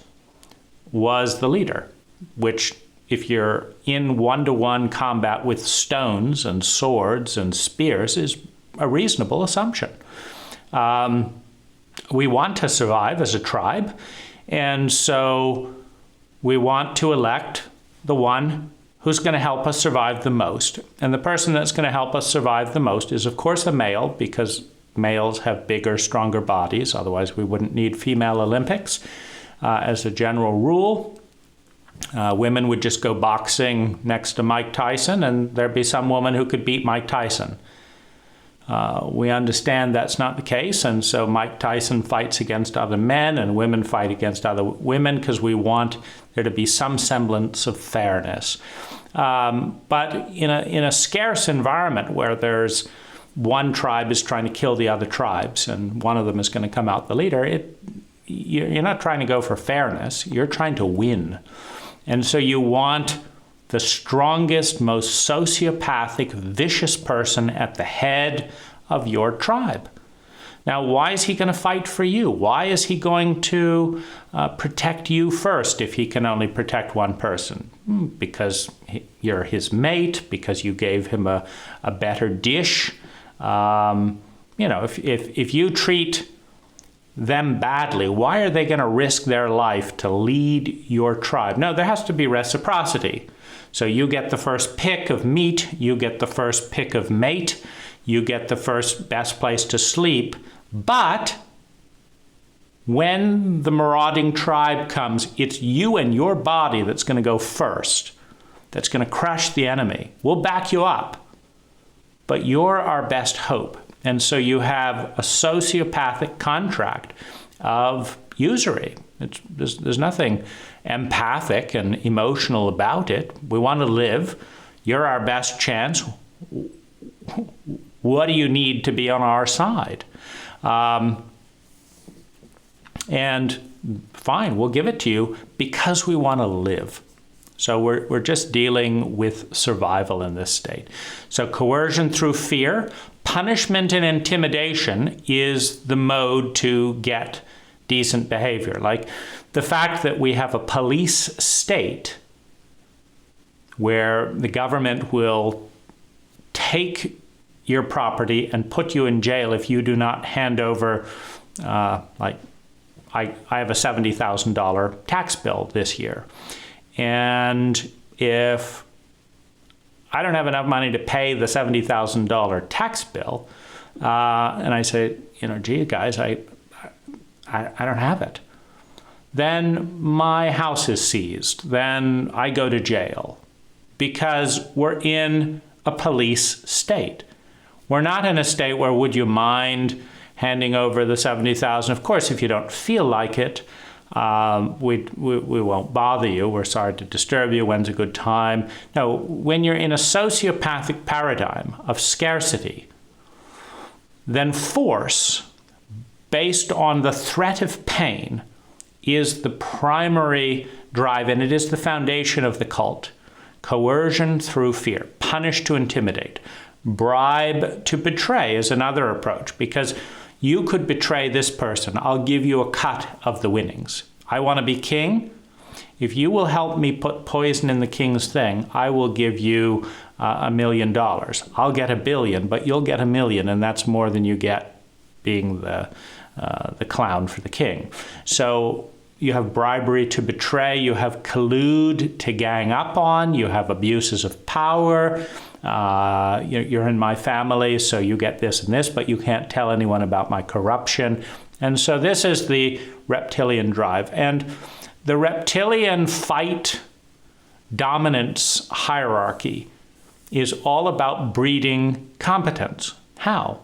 was the leader, which, if you're in one-to-one combat with stones and swords and spears, is a reasonable assumption. We want to survive as a tribe, and so we want to elect the one who's going to help us survive the most. And the person that's going to help us survive the most is, of course, a male, because males have bigger, stronger bodies. Otherwise, we wouldn't need female Olympics as a general rule. Women would just go boxing next to Mike Tyson, and there'd be some woman who could beat Mike Tyson. We understand that's not the case, and so Mike Tyson fights against other men and women fight against other women because we want there to be some semblance of fairness. But in a scarce environment where there's one tribe is trying to kill the other tribes and one of them is going to come out the leader, you're not trying to go for fairness, you're trying to win. And so you want the strongest, most sociopathic, vicious person at the head of your tribe. Now, why is he going to fight for you? Why is he going to protect you first if he can only protect one person? Because you're his mate, because you gave him a better dish. If you treat them badly, why are they going to risk their life to lead your tribe? No, there has to be reciprocity. So you get the first pick of meat, you get the first pick of mate, you get the first best place to sleep. But when the marauding tribe comes, it's you and your body that's going to go first, that's going to crush the enemy. We'll back you up, but you're our best hope. And so you have a sociopathic contract of usury. There's nothing empathic and emotional about it. We want to live. You're our best chance. What do you need to be on our side? And fine, we'll give it to you because we want to live. So we're just dealing with survival in this state. So coercion through fear, punishment and intimidation is the mode to get decent behavior. Like the fact that we have a police state where the government will take your property and put you in jail if you do not hand over, I have a $70,000 tax bill this year. And if I don't have enough money to pay the $70,000 tax bill, and I say, gee, guys, I don't have it, then my house is seized. Then I go to jail because we're in a police state. We're not in a state where would you mind handing over the $70,000? Of course, if you don't feel like it, we won't bother you. We're sorry to disturb you. When's a good time? No, when you're in a sociopathic paradigm of scarcity, then force, based on the threat of pain, is the primary drive, and it is the foundation of the cult. Coercion through fear, punish to intimidate, bribe to betray is another approach, because you could betray this person. I'll give you a cut of the winnings. I want to be king. If you will help me put poison in the king's thing, I will give you $1 million. I'll get $1 billion, but you'll get $1 million, and that's more than you get being the clown for the king. So you have bribery to betray, you have collude to gang up on, you have abuses of power. You're in my family, so you get this and this, but you can't tell anyone about my corruption. And so this is the reptilian drive. And the reptilian fight dominance hierarchy is all about breeding competence. How?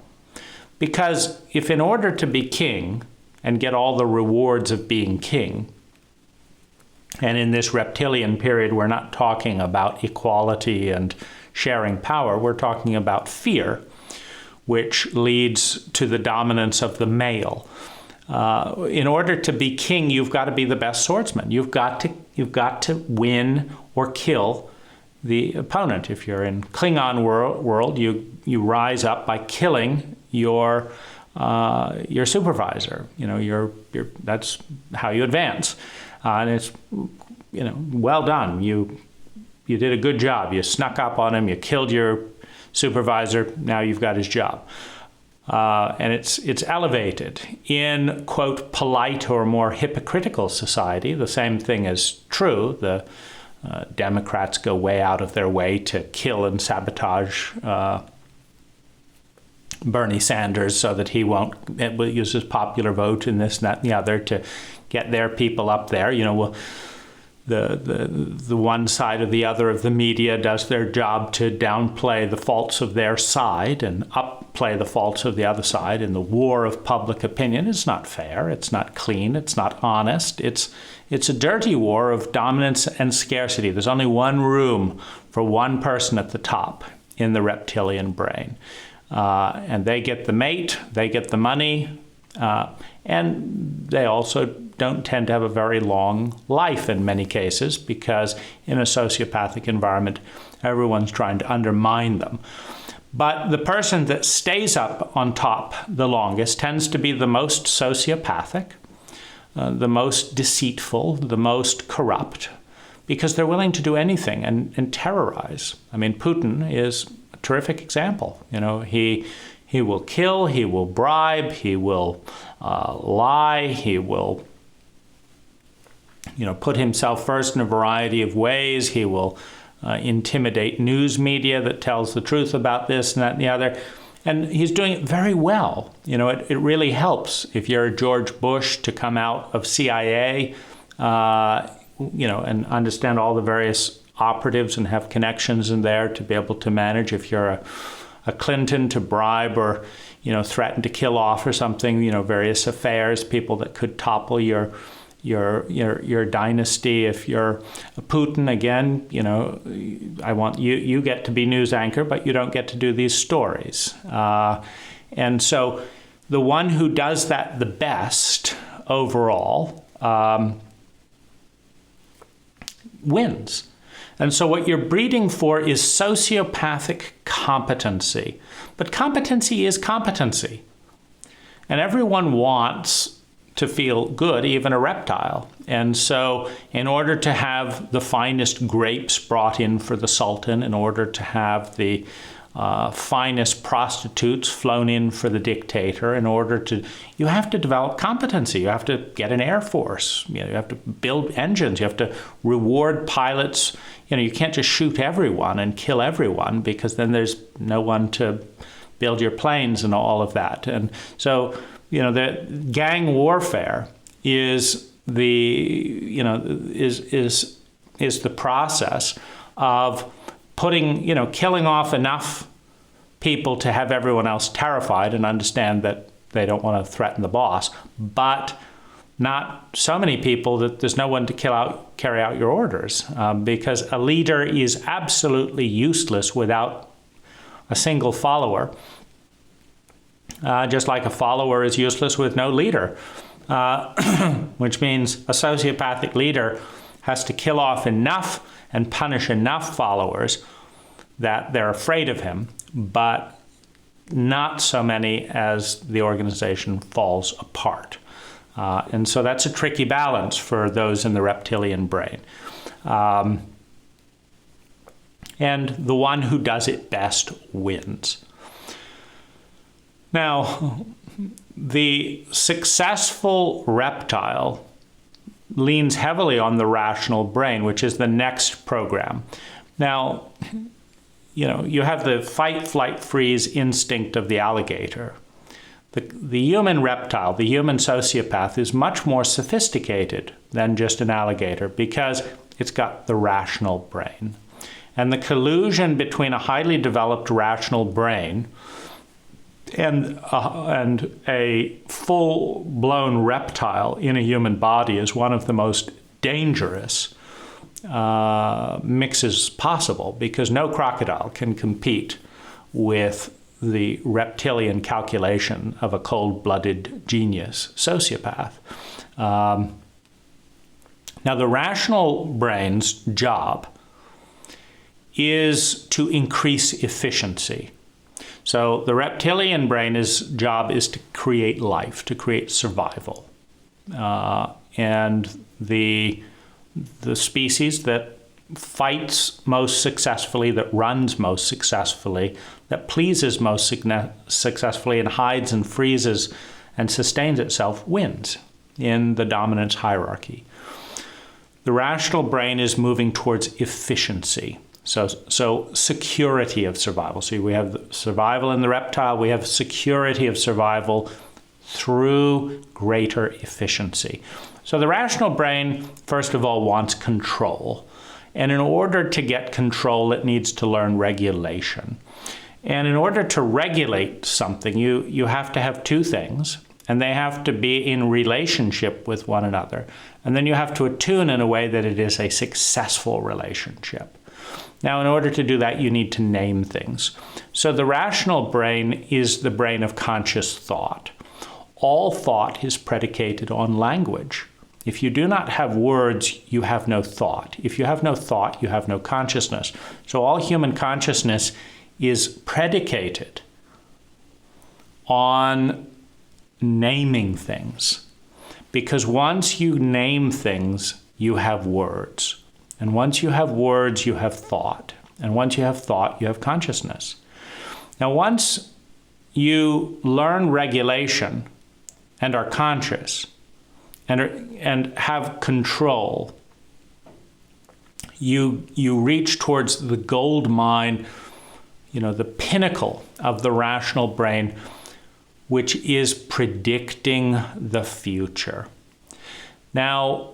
Because if in order to be king and get all the rewards of being king, and in this reptilian period, we're not talking about equality and sharing power, we're talking about fear, which leads to the dominance of the male. In order to be king, you've got to be the best swordsman. You've got to win or kill the opponent. If you're in Klingon world, you rise up by killing your supervisor. That's how you advance, and it's well done. You did a good job. You snuck up on him. You killed your supervisor. Now you've got his job. And it's elevated. In, quote, polite or more hypocritical society, the same thing is true. The Democrats go way out of their way to kill and sabotage Bernie Sanders so that he won't use his popular vote in this, that, and the other to get their people up there. the one side or the other of the media does their job to downplay the faults of their side and upplay the faults of the other side in the war of public opinion. It's not fair, it's not clean, it's not honest. It's a dirty war of dominance and scarcity. There's only one room for one person at the top in the reptilian brain. And they get the mate, they get the money, and they also don't tend to have a very long life in many cases, because in a sociopathic environment, everyone's trying to undermine them. But the person that stays up on top the longest tends to be the most sociopathic, the most deceitful, the most corrupt, because they're willing to do anything and terrorize. I mean, Putin is a terrific example. You know, he will kill, he will bribe, he will lie, he will put himself first in a variety of ways. He will intimidate news media that tells the truth about this and that and the other. And he's doing it very well. You know, it really helps if you're George Bush to come out of CIA, and understand all the various operatives and have connections in there to be able to manage. If you're a Clinton, to bribe or, threaten to kill off or something, various affairs, people that could topple your dynasty. If you're a Putin, again, I want you get to be news anchor, but you don't get to do these stories. And so the one who does that the best overall wins. And so what you're breeding for is sociopathic competency. But competency is competency. And everyone wants to feel good, even a reptile. And so in order to have the finest grapes brought in for the Sultan, in order to have the finest prostitutes flown in for the dictator, you have to develop competency. You have to get an air force. You have to build engines. You have to reward pilots. You can't just shoot everyone and kill everyone, because then there's no one to build your planes and all of that. And so, the gang warfare is the process of killing off enough people to have everyone else terrified and understand that they don't want to threaten the boss, but not so many people that there's no one to carry out your orders, because a leader is absolutely useless without a single follower, just like a follower is useless with no leader, which means a sociopathic leader has to kill off enough and punish enough followers that they're afraid of him, but not so many as the organization falls apart. And so that's a tricky balance for those in the reptilian brain. And the one who does it best wins. Now, the successful reptile leans heavily on the rational brain, which is the next program. Now, you have the fight, flight, freeze instinct of the alligator. The human reptile, the human sociopath, is much more sophisticated than just an alligator, because it's got the rational brain. And the collusion between a highly developed rational brain and a full-blown reptile in a human body is one of the most dangerous mixes possible, because no crocodile can compete with the reptilian calculation of a cold-blooded genius sociopath. Now, the rational brain's job is to increase efficiency. So the reptilian brain's job is to create life, to create survival. And the species that fights most successfully, that runs most successfully, that pleases most successfully, and hides and freezes and sustains itself, wins in the dominance hierarchy. The rational brain is moving towards efficiency. So security of survival. So we have survival in the reptile, we have security of survival through greater efficiency. So the rational brain, first of all, wants control. And in order to get control, it needs to learn regulation. And in order to regulate something, you have to have two things, and they have to be in relationship with one another. And then you have to attune in a way that it is a successful relationship. Now, in order to do that, you need to name things. So the rational brain is the brain of conscious thought. All thought is predicated on language. If you do not have words, you have no thought. If you have no thought, you have no consciousness. So all human consciousness is predicated on naming things. Because once you name things, you have words. And once you have words, you have thought. And once you have thought, you have consciousness. Now, once you learn regulation and are conscious and have control, you reach towards the gold mine, the pinnacle of the rational brain, which is predicting the future. Now,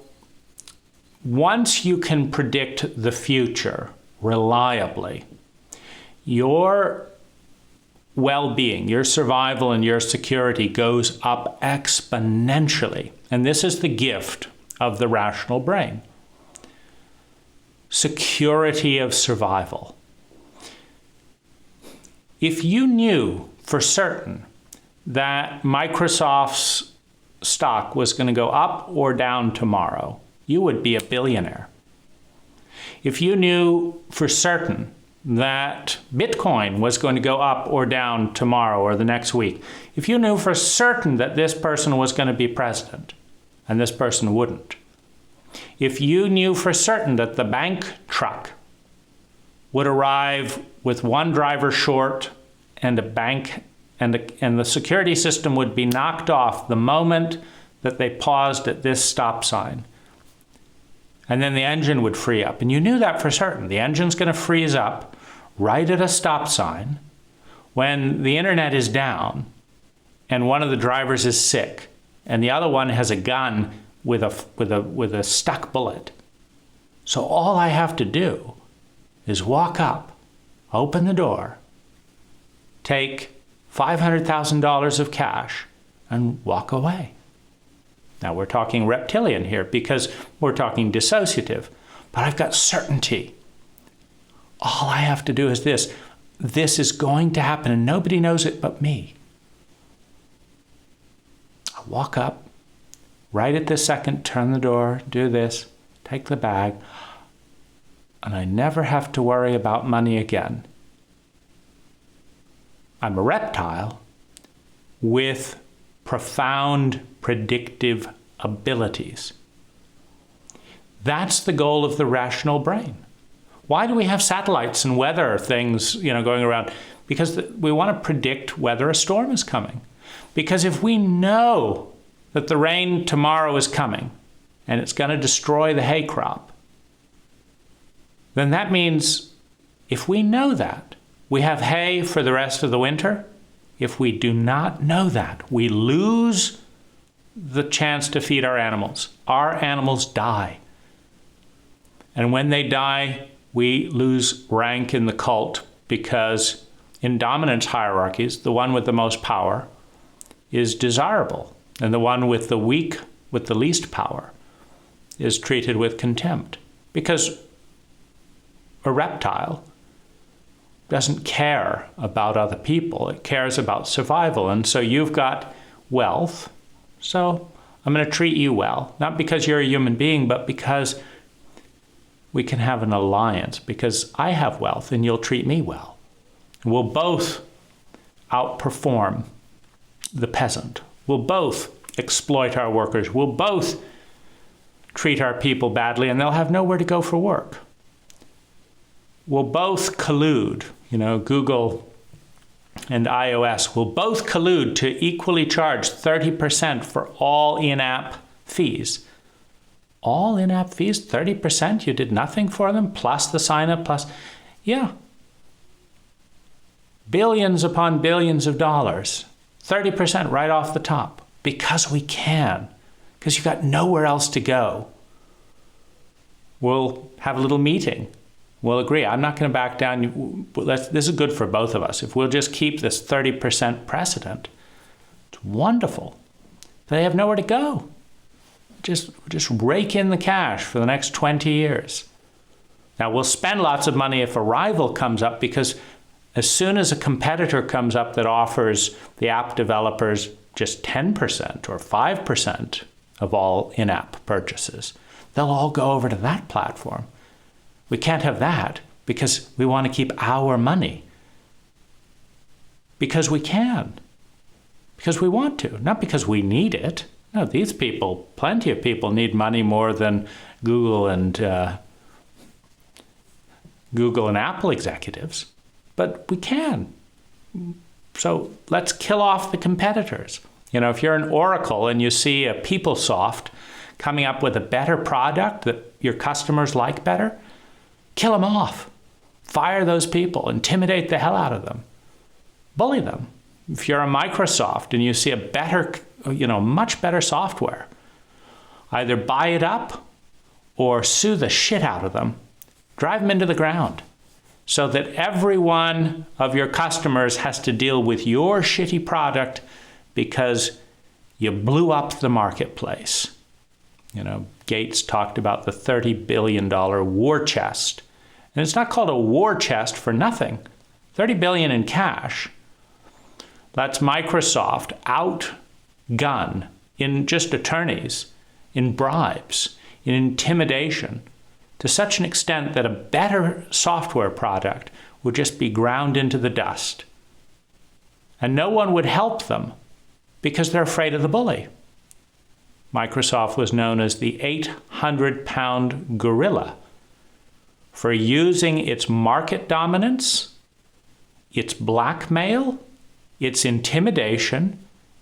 once you can predict the future reliably, your well-being, your survival, and your security goes up exponentially. And this is the gift of the rational brain. Security of survival. If you knew for certain that Microsoft's stock was going to go up or down tomorrow, you would be a billionaire. If you knew for certain that Bitcoin was going to go up or down tomorrow or the next week, if you knew for certain that this person was going to be president and this person wouldn't, if you knew for certain that the bank truck would arrive with one driver short and the security system would be knocked off the moment that they paused at this stop sign, and then the engine would free up. And you knew that for certain. The engine's going to freeze up right at a stop sign when the internet is down and one of the drivers is sick and the other one has a gun with a stuck bullet. So all I have to do is walk up, open the door, take $500,000 of cash, and walk away. Now, we're talking reptilian here because we're talking dissociative, but I've got certainty. All I have to do is this. This is going to happen, and nobody knows it but me. I walk up, right at this second, turn the door, do this, take the bag, and I never have to worry about money again. I'm a reptile with profound predictive abilities. That's the goal of the rational brain. Why do we have satellites and weather things, going around? Because we want to predict whether a storm is coming. Because if we know that the rain tomorrow is coming and it's going to destroy the hay crop, then that means if we know that, we have hay for the rest of the winter. If we do not know that, we lose the chance to feed our animals. Our animals die. And when they die, we lose rank in the cult because in dominance hierarchies, the one with the most power is desirable, and the one with the least power is treated with contempt. Because a reptile doesn't care about other people. It cares about survival. And so you've got wealth, so I'm going to treat you well. Not because you're a human being, but because we can have an alliance, because I have wealth and you'll treat me well. We'll both outperform the peasant. We'll both exploit our workers. We'll both treat our people badly, and they'll have nowhere to go for work. We'll both collude, Google and iOS will both collude to equally charge 30% for all in-app fees. All in-app fees, 30%? You did nothing for them, plus the sign-up, plus... Yeah. Billions upon billions of dollars. 30% right off the top. Because we can. because you've got nowhere else to go. We'll have a little meeting. We'll agree. I'm not going to back down. This is good for both of us. If we'll just keep this 30% precedent, it's wonderful. They have nowhere to go. Just rake in the cash for the next 20 years. Now, we'll spend lots of money if a rival comes up, because as soon as a competitor comes up that offers the app developers just 10% or 5% of all in-app purchases, they'll all go over to that platform. We can't have that because we want to keep our money. Because we can. Because we want to, not because we need it. No, these people, plenty of people need money more than Google and Apple executives. But we can. So let's kill off the competitors. If you're an Oracle and you see a PeopleSoft coming up with a better product that your customers like better, kill them off. Fire those people. Intimidate the hell out of them. Bully them. If you're a Microsoft and you see a better, much better software, either buy it up or sue the shit out of them. Drive them into the ground so that every one of your customers has to deal with your shitty product because you blew up the marketplace. Gates talked about the $30 billion war chest. And it's not called a war chest for nothing. $30 billion in cash. That's Microsoft outgun in just attorneys, in bribes, in intimidation, to such an extent that a better software product would just be ground into the dust. And no one would help them because they're afraid of the bully. Microsoft was known as the 800-pound gorilla for using its market dominance, its blackmail, its intimidation,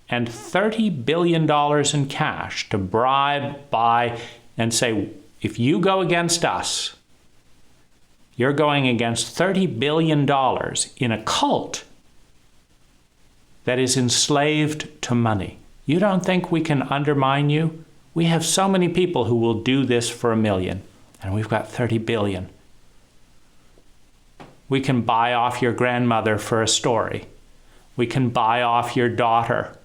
and $30 billion in cash to bribe, buy, and say, if you go against us, you're going against $30 billion in a cult that is enslaved to money. You don't think we can undermine you? We have so many people who will do this for $1 million, and we've got $30 billion. We can buy off your grandmother for a story. We can buy off your daughter.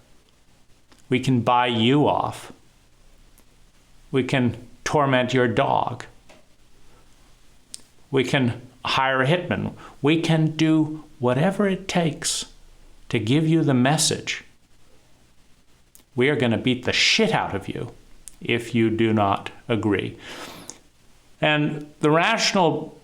We can buy you off. We can torment your dog. We can hire a hitman. We can do whatever it takes to give you the message. We are going to beat the shit out of you if you do not agree. And the rational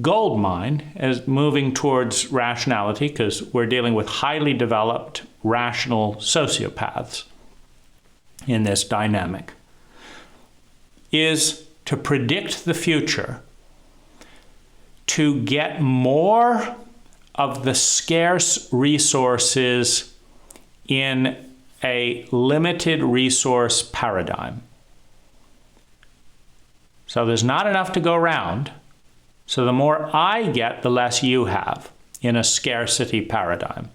gold mine is moving towards rationality, because we're dealing with highly developed rational sociopaths in this dynamic, is to predict the future, to get more of the scarce resources in a limited resource paradigm. So there's not enough to go around. So the more I get, the less you have in a scarcity paradigm.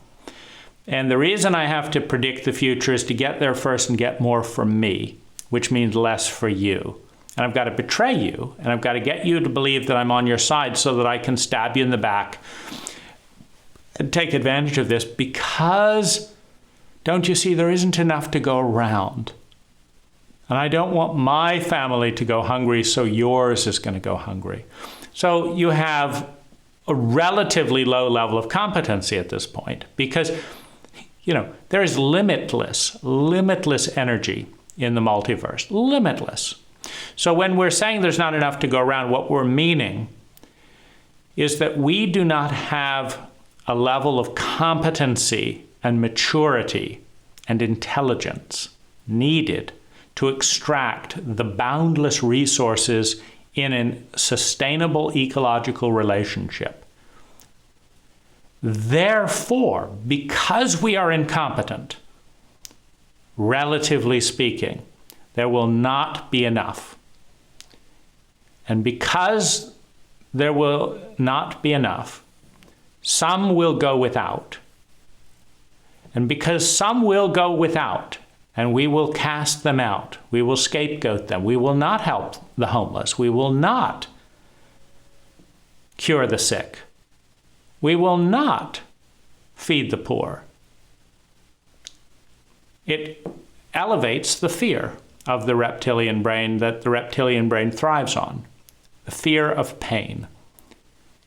And the reason I have to predict the future is to get there first and get more from me, which means less for you. And I've got to betray you, and I've got to get you to believe that I'm on your side so that I can stab you in the back and take advantage of this, because, don't you see, there isn't enough to go around. And I don't want my family to go hungry, so yours is going to go hungry. So you have a relatively low level of competency at this point, because, there is limitless energy in the multiverse, limitless. So when we're saying there's not enough to go around, what we're meaning is that we do not have a level of competency and maturity and intelligence needed to extract the boundless resources in a sustainable ecological relationship. Therefore, because we are incompetent, relatively speaking, there will not be enough. And because there will not be enough, some will go without. And because some will go without, and we will cast them out. We will scapegoat them. We will not help the homeless. We will not cure the sick. We will not feed the poor. It elevates the fear of the reptilian brain that the reptilian brain thrives on, the fear of pain.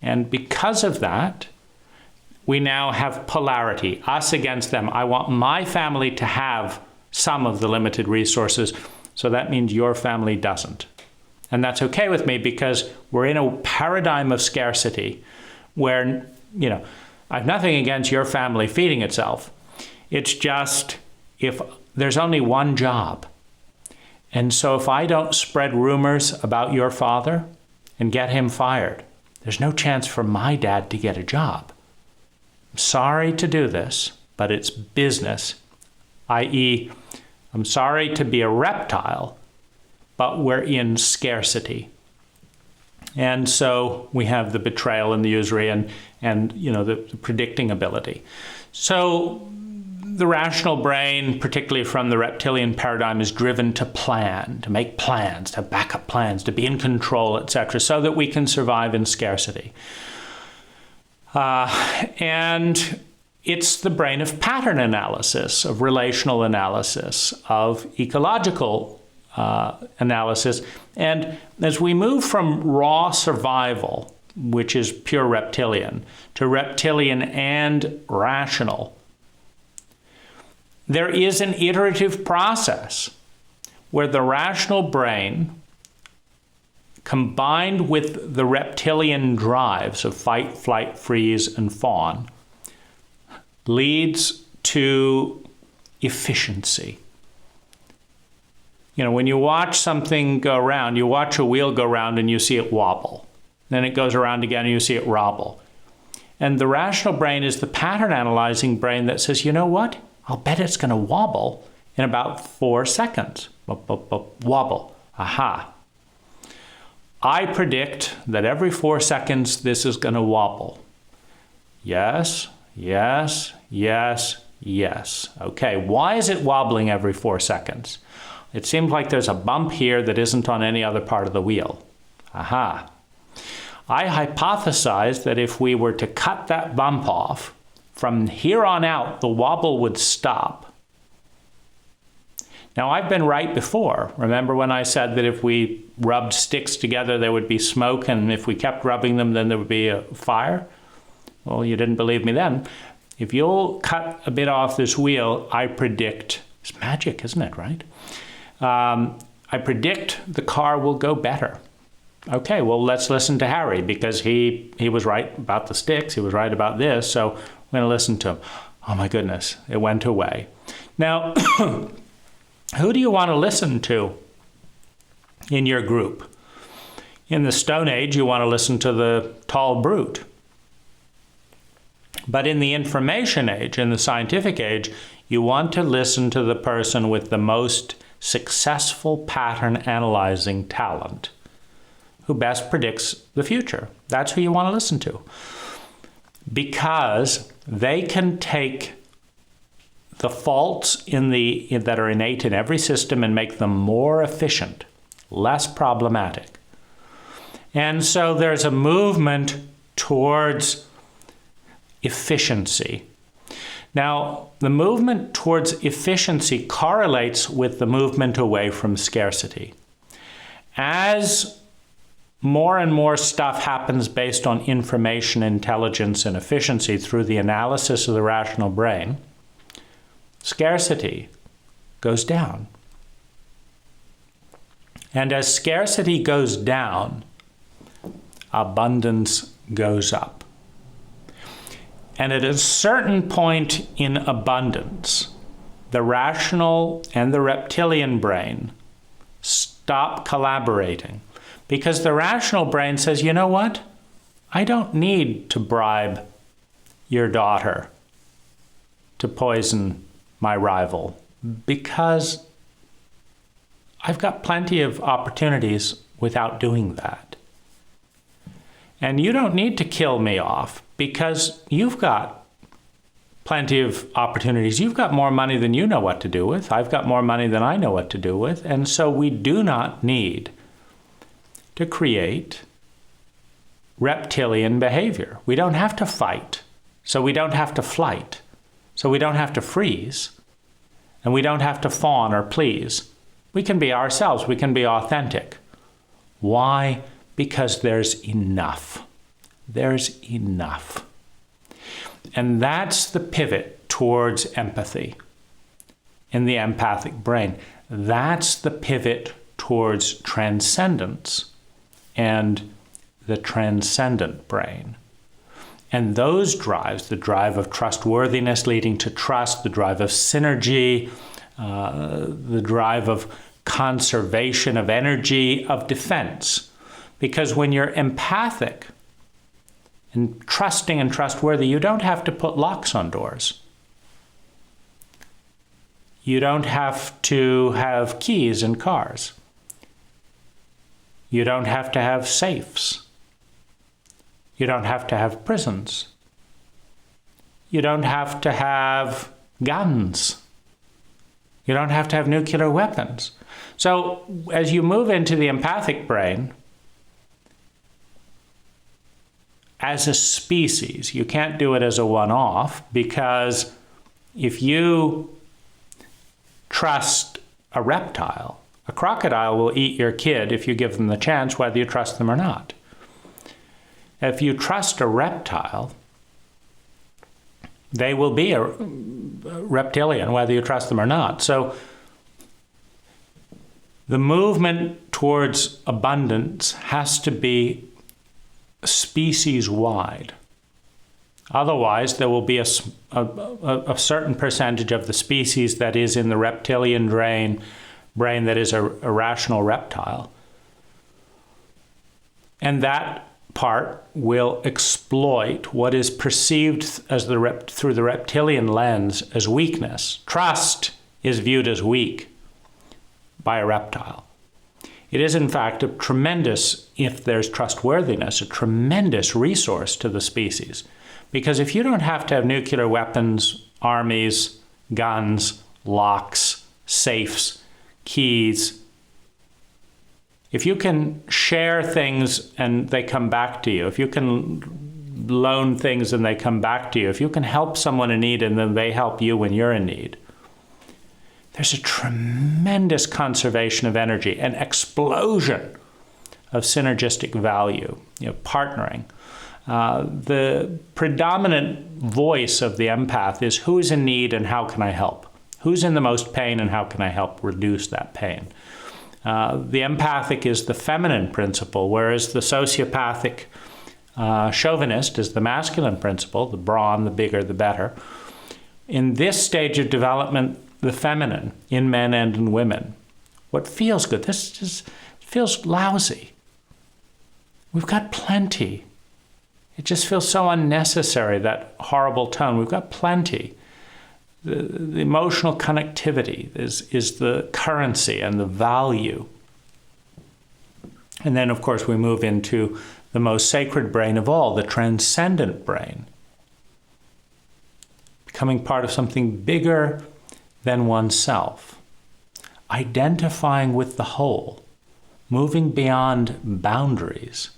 And because of that, we now have polarity, us against them. I want my family to have some of the limited resources, so that means your family doesn't. And that's okay with me because we're in a paradigm of scarcity where, I have nothing against your family feeding itself. It's just if there's only one job. And so if I don't spread rumors about your father and get him fired, there's no chance for my dad to get a job. I'm sorry to do this, but it's business, i.e., I'm sorry to be a reptile, but we're in scarcity. And so we have the betrayal and the usury and the predicting ability. So the rational brain, particularly from the reptilian paradigm, is driven to plan, to make plans, to have backup plans, to be in control, etc., so that we can survive in scarcity. And it's the brain of pattern analysis, of relational analysis, of ecological analysis. And as we move from raw survival, which is pure reptilian, to reptilian and rational, there is an iterative process where the rational brain, combined with the reptilian drives of fight, flight, freeze, and fawn, leads to efficiency. When you watch something go around, you watch a wheel go around and you see it wobble. Then it goes around again and you see it wobble. And the rational brain is the pattern analyzing brain that says, you know what? I'll bet it's going to wobble in about 4 seconds. Wobble. Aha. I predict that every 4 seconds this is going to wobble. Yes, yes, yes, yes. Okay, why is it wobbling every 4 seconds? It seems like there's a bump here that isn't on any other part of the wheel. Aha. I hypothesized that if we were to cut that bump off, from here on out, the wobble would stop. Now, I've been right before. Remember when I said that if we rubbed sticks together, there would be smoke, and if we kept rubbing them, then there would be a fire? Well, you didn't believe me then. If you'll cut a bit off this wheel, I predict, it's magic, isn't it, right? I predict the car will go better. Okay, well, let's listen to Harry, because he was right about the sticks, he was right about this, so I'm going to listen to him. Oh my goodness, it went away. Now, who do you want to listen to in your group? In the Stone Age, you want to listen to the tall brute. But in the information age, in the scientific age, you want to listen to the person with the most successful pattern analyzing talent, who best predicts the future. That's who you want to listen to. Because they can take the faults that are innate in every system and make them more efficient, less problematic. And so there's a movement towards efficiency. Now, the movement towards efficiency correlates with the movement away from scarcity. As more and more stuff happens based on information, intelligence, and efficiency through the analysis of the rational brain, scarcity goes down. And as scarcity goes down, abundance goes up. And at a certain point in abundance, the rational and the reptilian brain stop collaborating. Because the rational brain says, you know what? I don't need to bribe your daughter to poison my rival, because I've got plenty of opportunities without doing that. And you don't need to kill me off, because you've got plenty of opportunities. You've got more money than you know what to do with. I've got more money than I know what to do with. And so we do not need to create reptilian behavior. We don't have to fight. So we don't have to flight. So we don't have to freeze. And we don't have to fawn or please. We can be ourselves. We can be authentic. Why? Because there's enough. There's enough. And that's the pivot towards empathy in the empathic brain. That's the pivot towards transcendence and the transcendent brain. And those drives, the drive of trustworthiness leading to trust, the drive of synergy, the drive of conservation of energy, of defense. Because when you're empathic and trusting and trustworthy, you don't have to put locks on doors. You don't have to have keys in cars. You don't have to have safes. You don't have to have prisons. You don't have to have guns. You don't have to have nuclear weapons. So as you move into the empathic brain, as a species, you can't do it as a one-off, because if you trust a reptile, a crocodile will eat your kid if you give them the chance, whether you trust them or not. If you trust a reptile, they will be a reptilian, whether you trust them or not. So the movement towards abundance has to be species-wide. Otherwise, there will be a certain percentage of the species that is in the reptilian brain that is a rational reptile. And that part will exploit what is perceived as through the reptilian lens as weakness. Trust is viewed as weak by a reptile. It is, in fact, a tremendous, if there's trustworthiness, a tremendous resource to the species. Because if you don't have to have nuclear weapons, armies, guns, locks, safes, keys, if you can share things and they come back to you, if you can loan things and they come back to you, if you can help someone in need and then they help you when you're in need, there's a tremendous conservation of energy, an explosion of synergistic value, partnering. The predominant voice of the empath is who's in need and how can I help? Who's in the most pain and how can I help reduce that pain? The empathic is the feminine principle, whereas the sociopathic chauvinist is the masculine principle, the brawn, the bigger, the better. In this stage of development, the feminine in men and in women. What feels good? This just feels lousy. We've got plenty. It just feels so unnecessary, that horrible tone. We've got plenty. The emotional connectivity is the currency and the value. And then, of course, we move into the most sacred brain of all, the transcendent brain. Becoming part of something bigger than oneself. Identifying with the whole. Moving beyond boundaries.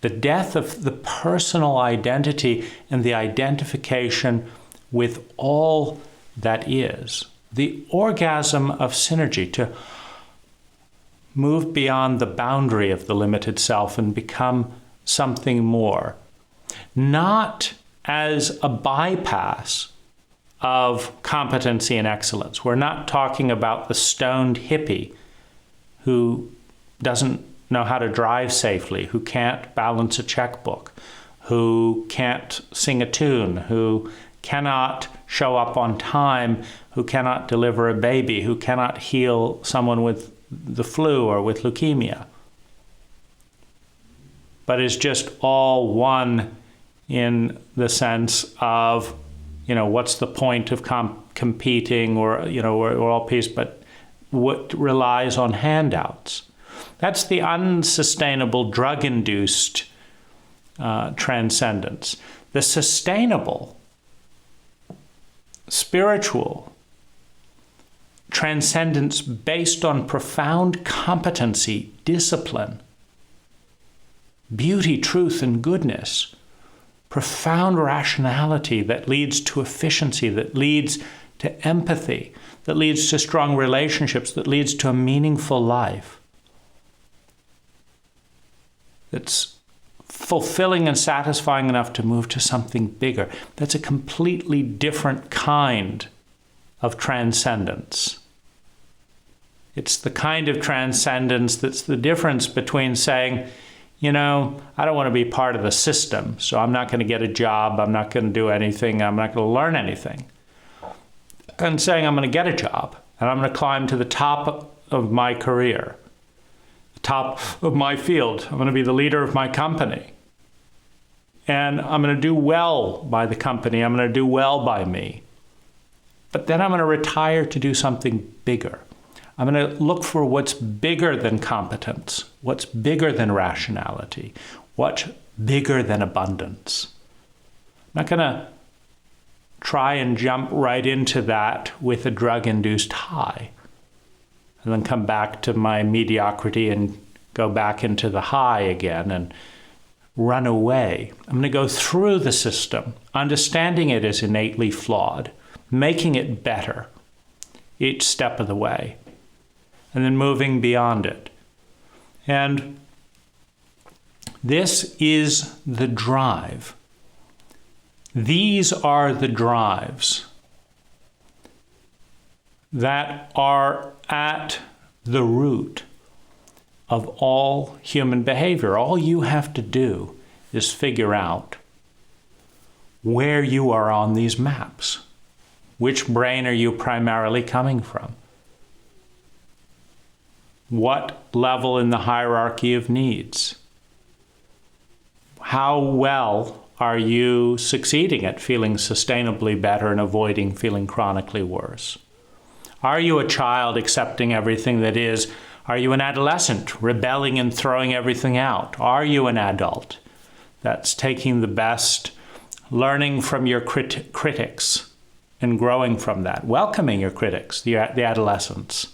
The death of the personal identity and the identification with all that is. The orgasm of synergy, to move beyond the boundary of the limited self and become something more. Not as a bypass of competency and excellence. We're not talking about the stoned hippie who doesn't know how to drive safely, who can't balance a checkbook, who can't sing a tune, who cannot show up on time, who cannot deliver a baby, who cannot heal someone with the flu or with leukemia, but is just all one in the sense of, what's the point of competing, or, we're all peace, but what relies on handouts. That's the unsustainable, drug-induced transcendence. The sustainable spiritual, transcendence based on profound competency, discipline, beauty, truth, and goodness, profound rationality that leads to efficiency, that leads to empathy, that leads to strong relationships, that leads to a meaningful life, that's fulfilling and satisfying enough to move to something bigger. That's a completely different kind of transcendence. It's the kind of transcendence that's the difference between saying, I don't want to be part of the system, so I'm not going to get a job, I'm not going to do anything, I'm not going to learn anything. And saying I'm going to get a job, and I'm going to climb to the top of my career, the top of my field. I'm going to be the leader of my company. And I'm going to do well by the company. I'm going to do well by me. But then I'm going to retire to do something bigger. I'm going to look for what's bigger than competence, what's bigger than rationality, what's bigger than abundance. I'm not going to try and jump right into that with a drug-induced high and then come back to my mediocrity and go back into the high again and run away. I'm going to go through the system, understanding it as innately flawed, making it better each step of the way, and then moving beyond it. And this is the drive. These are the drives that are at the root of all human behavior. All you have to do is figure out where you are on these maps. Which brain are you primarily coming from? What level in the hierarchy of needs? How well are you succeeding at feeling sustainably better and avoiding feeling chronically worse? Are you a child accepting everything that is? Are you an adolescent rebelling and throwing everything out? Are you an adult that's taking the best, learning from your critics and growing from that, welcoming your critics, the adolescents?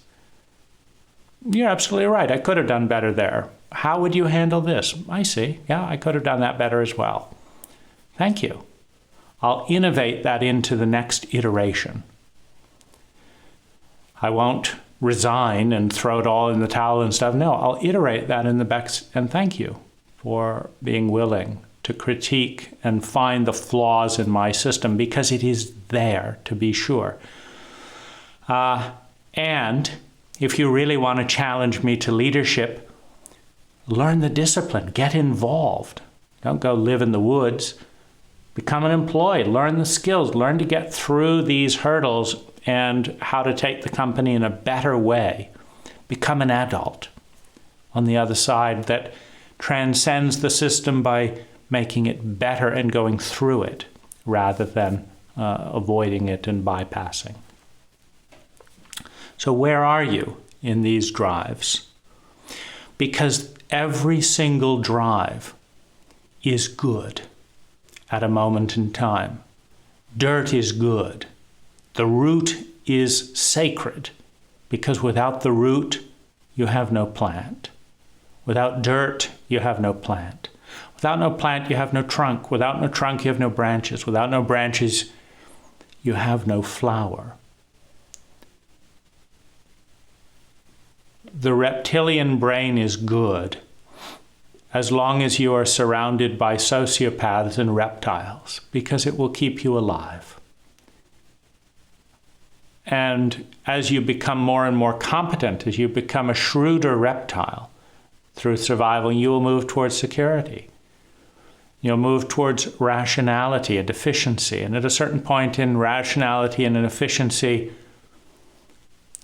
You're absolutely right. I could have done better there. How would you handle this? I see. Yeah, I could have done that better as well. Thank you. I'll innovate that into the next iteration. I won't resign and throw it all in the towel and stuff. No, I'll iterate that in the back. And thank you for being willing to critique and find the flaws in my system, because it is there, to be sure. And if you really want to challenge me to leadership, learn the discipline, get involved. Don't go live in the woods. Become an employee, learn the skills, learn to get through these hurdles and how to take the company in a better way. Become an adult on the other side that transcends the system by making it better and going through it rather than avoiding it and bypassing. So where are you in these drives? Because every single drive is good at a moment in time. Dirt is good. The root is sacred, because without the root, you have no plant. Without dirt, you have no plant. Without no plant, you have no trunk. Without no trunk, you have no branches. Without no branches, you have no flower. The reptilian brain is good as long as you are surrounded by sociopaths and reptiles, because it will keep you alive. And as you become more and more competent, as you become a shrewder reptile through survival, you will move towards security. You'll move towards rationality and efficiency. And at a certain point in rationality and in efficiency,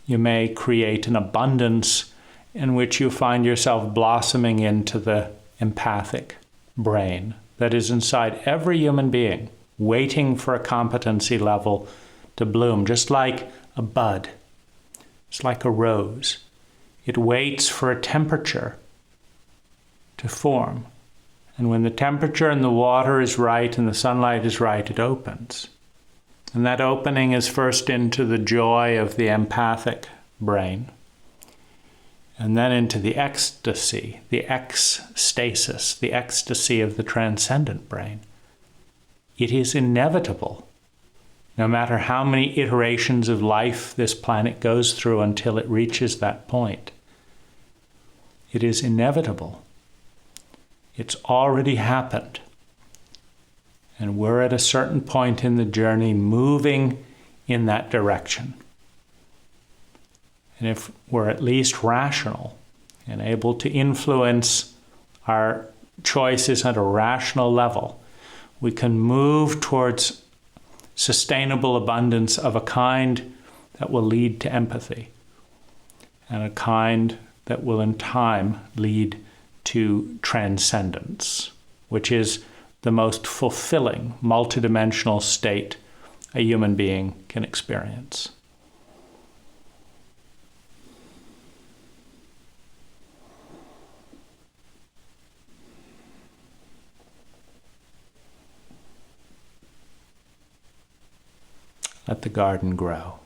you may create an abundance in which you find yourself blossoming into the empathic brain that is inside every human being, waiting for a competency level to bloom, just like a bud. It's like a rose. It waits for a temperature to form. And when the temperature and the water is right and the sunlight is right, it opens. And that opening is first into the joy of the empathic brain, and then into the ecstasy, the ecstasis, the ecstasy of the transcendent brain. It is inevitable, no matter how many iterations of life this planet goes through until it reaches that point. It is inevitable. It's already happened. And we're at a certain point in the journey moving in that direction. And if we're at least rational and able to influence our choices at a rational level, we can move towards sustainable abundance of a kind that will lead to empathy, and a kind that will in time lead to transcendence, which is the most fulfilling multidimensional state a human being can experience. Let the garden grow.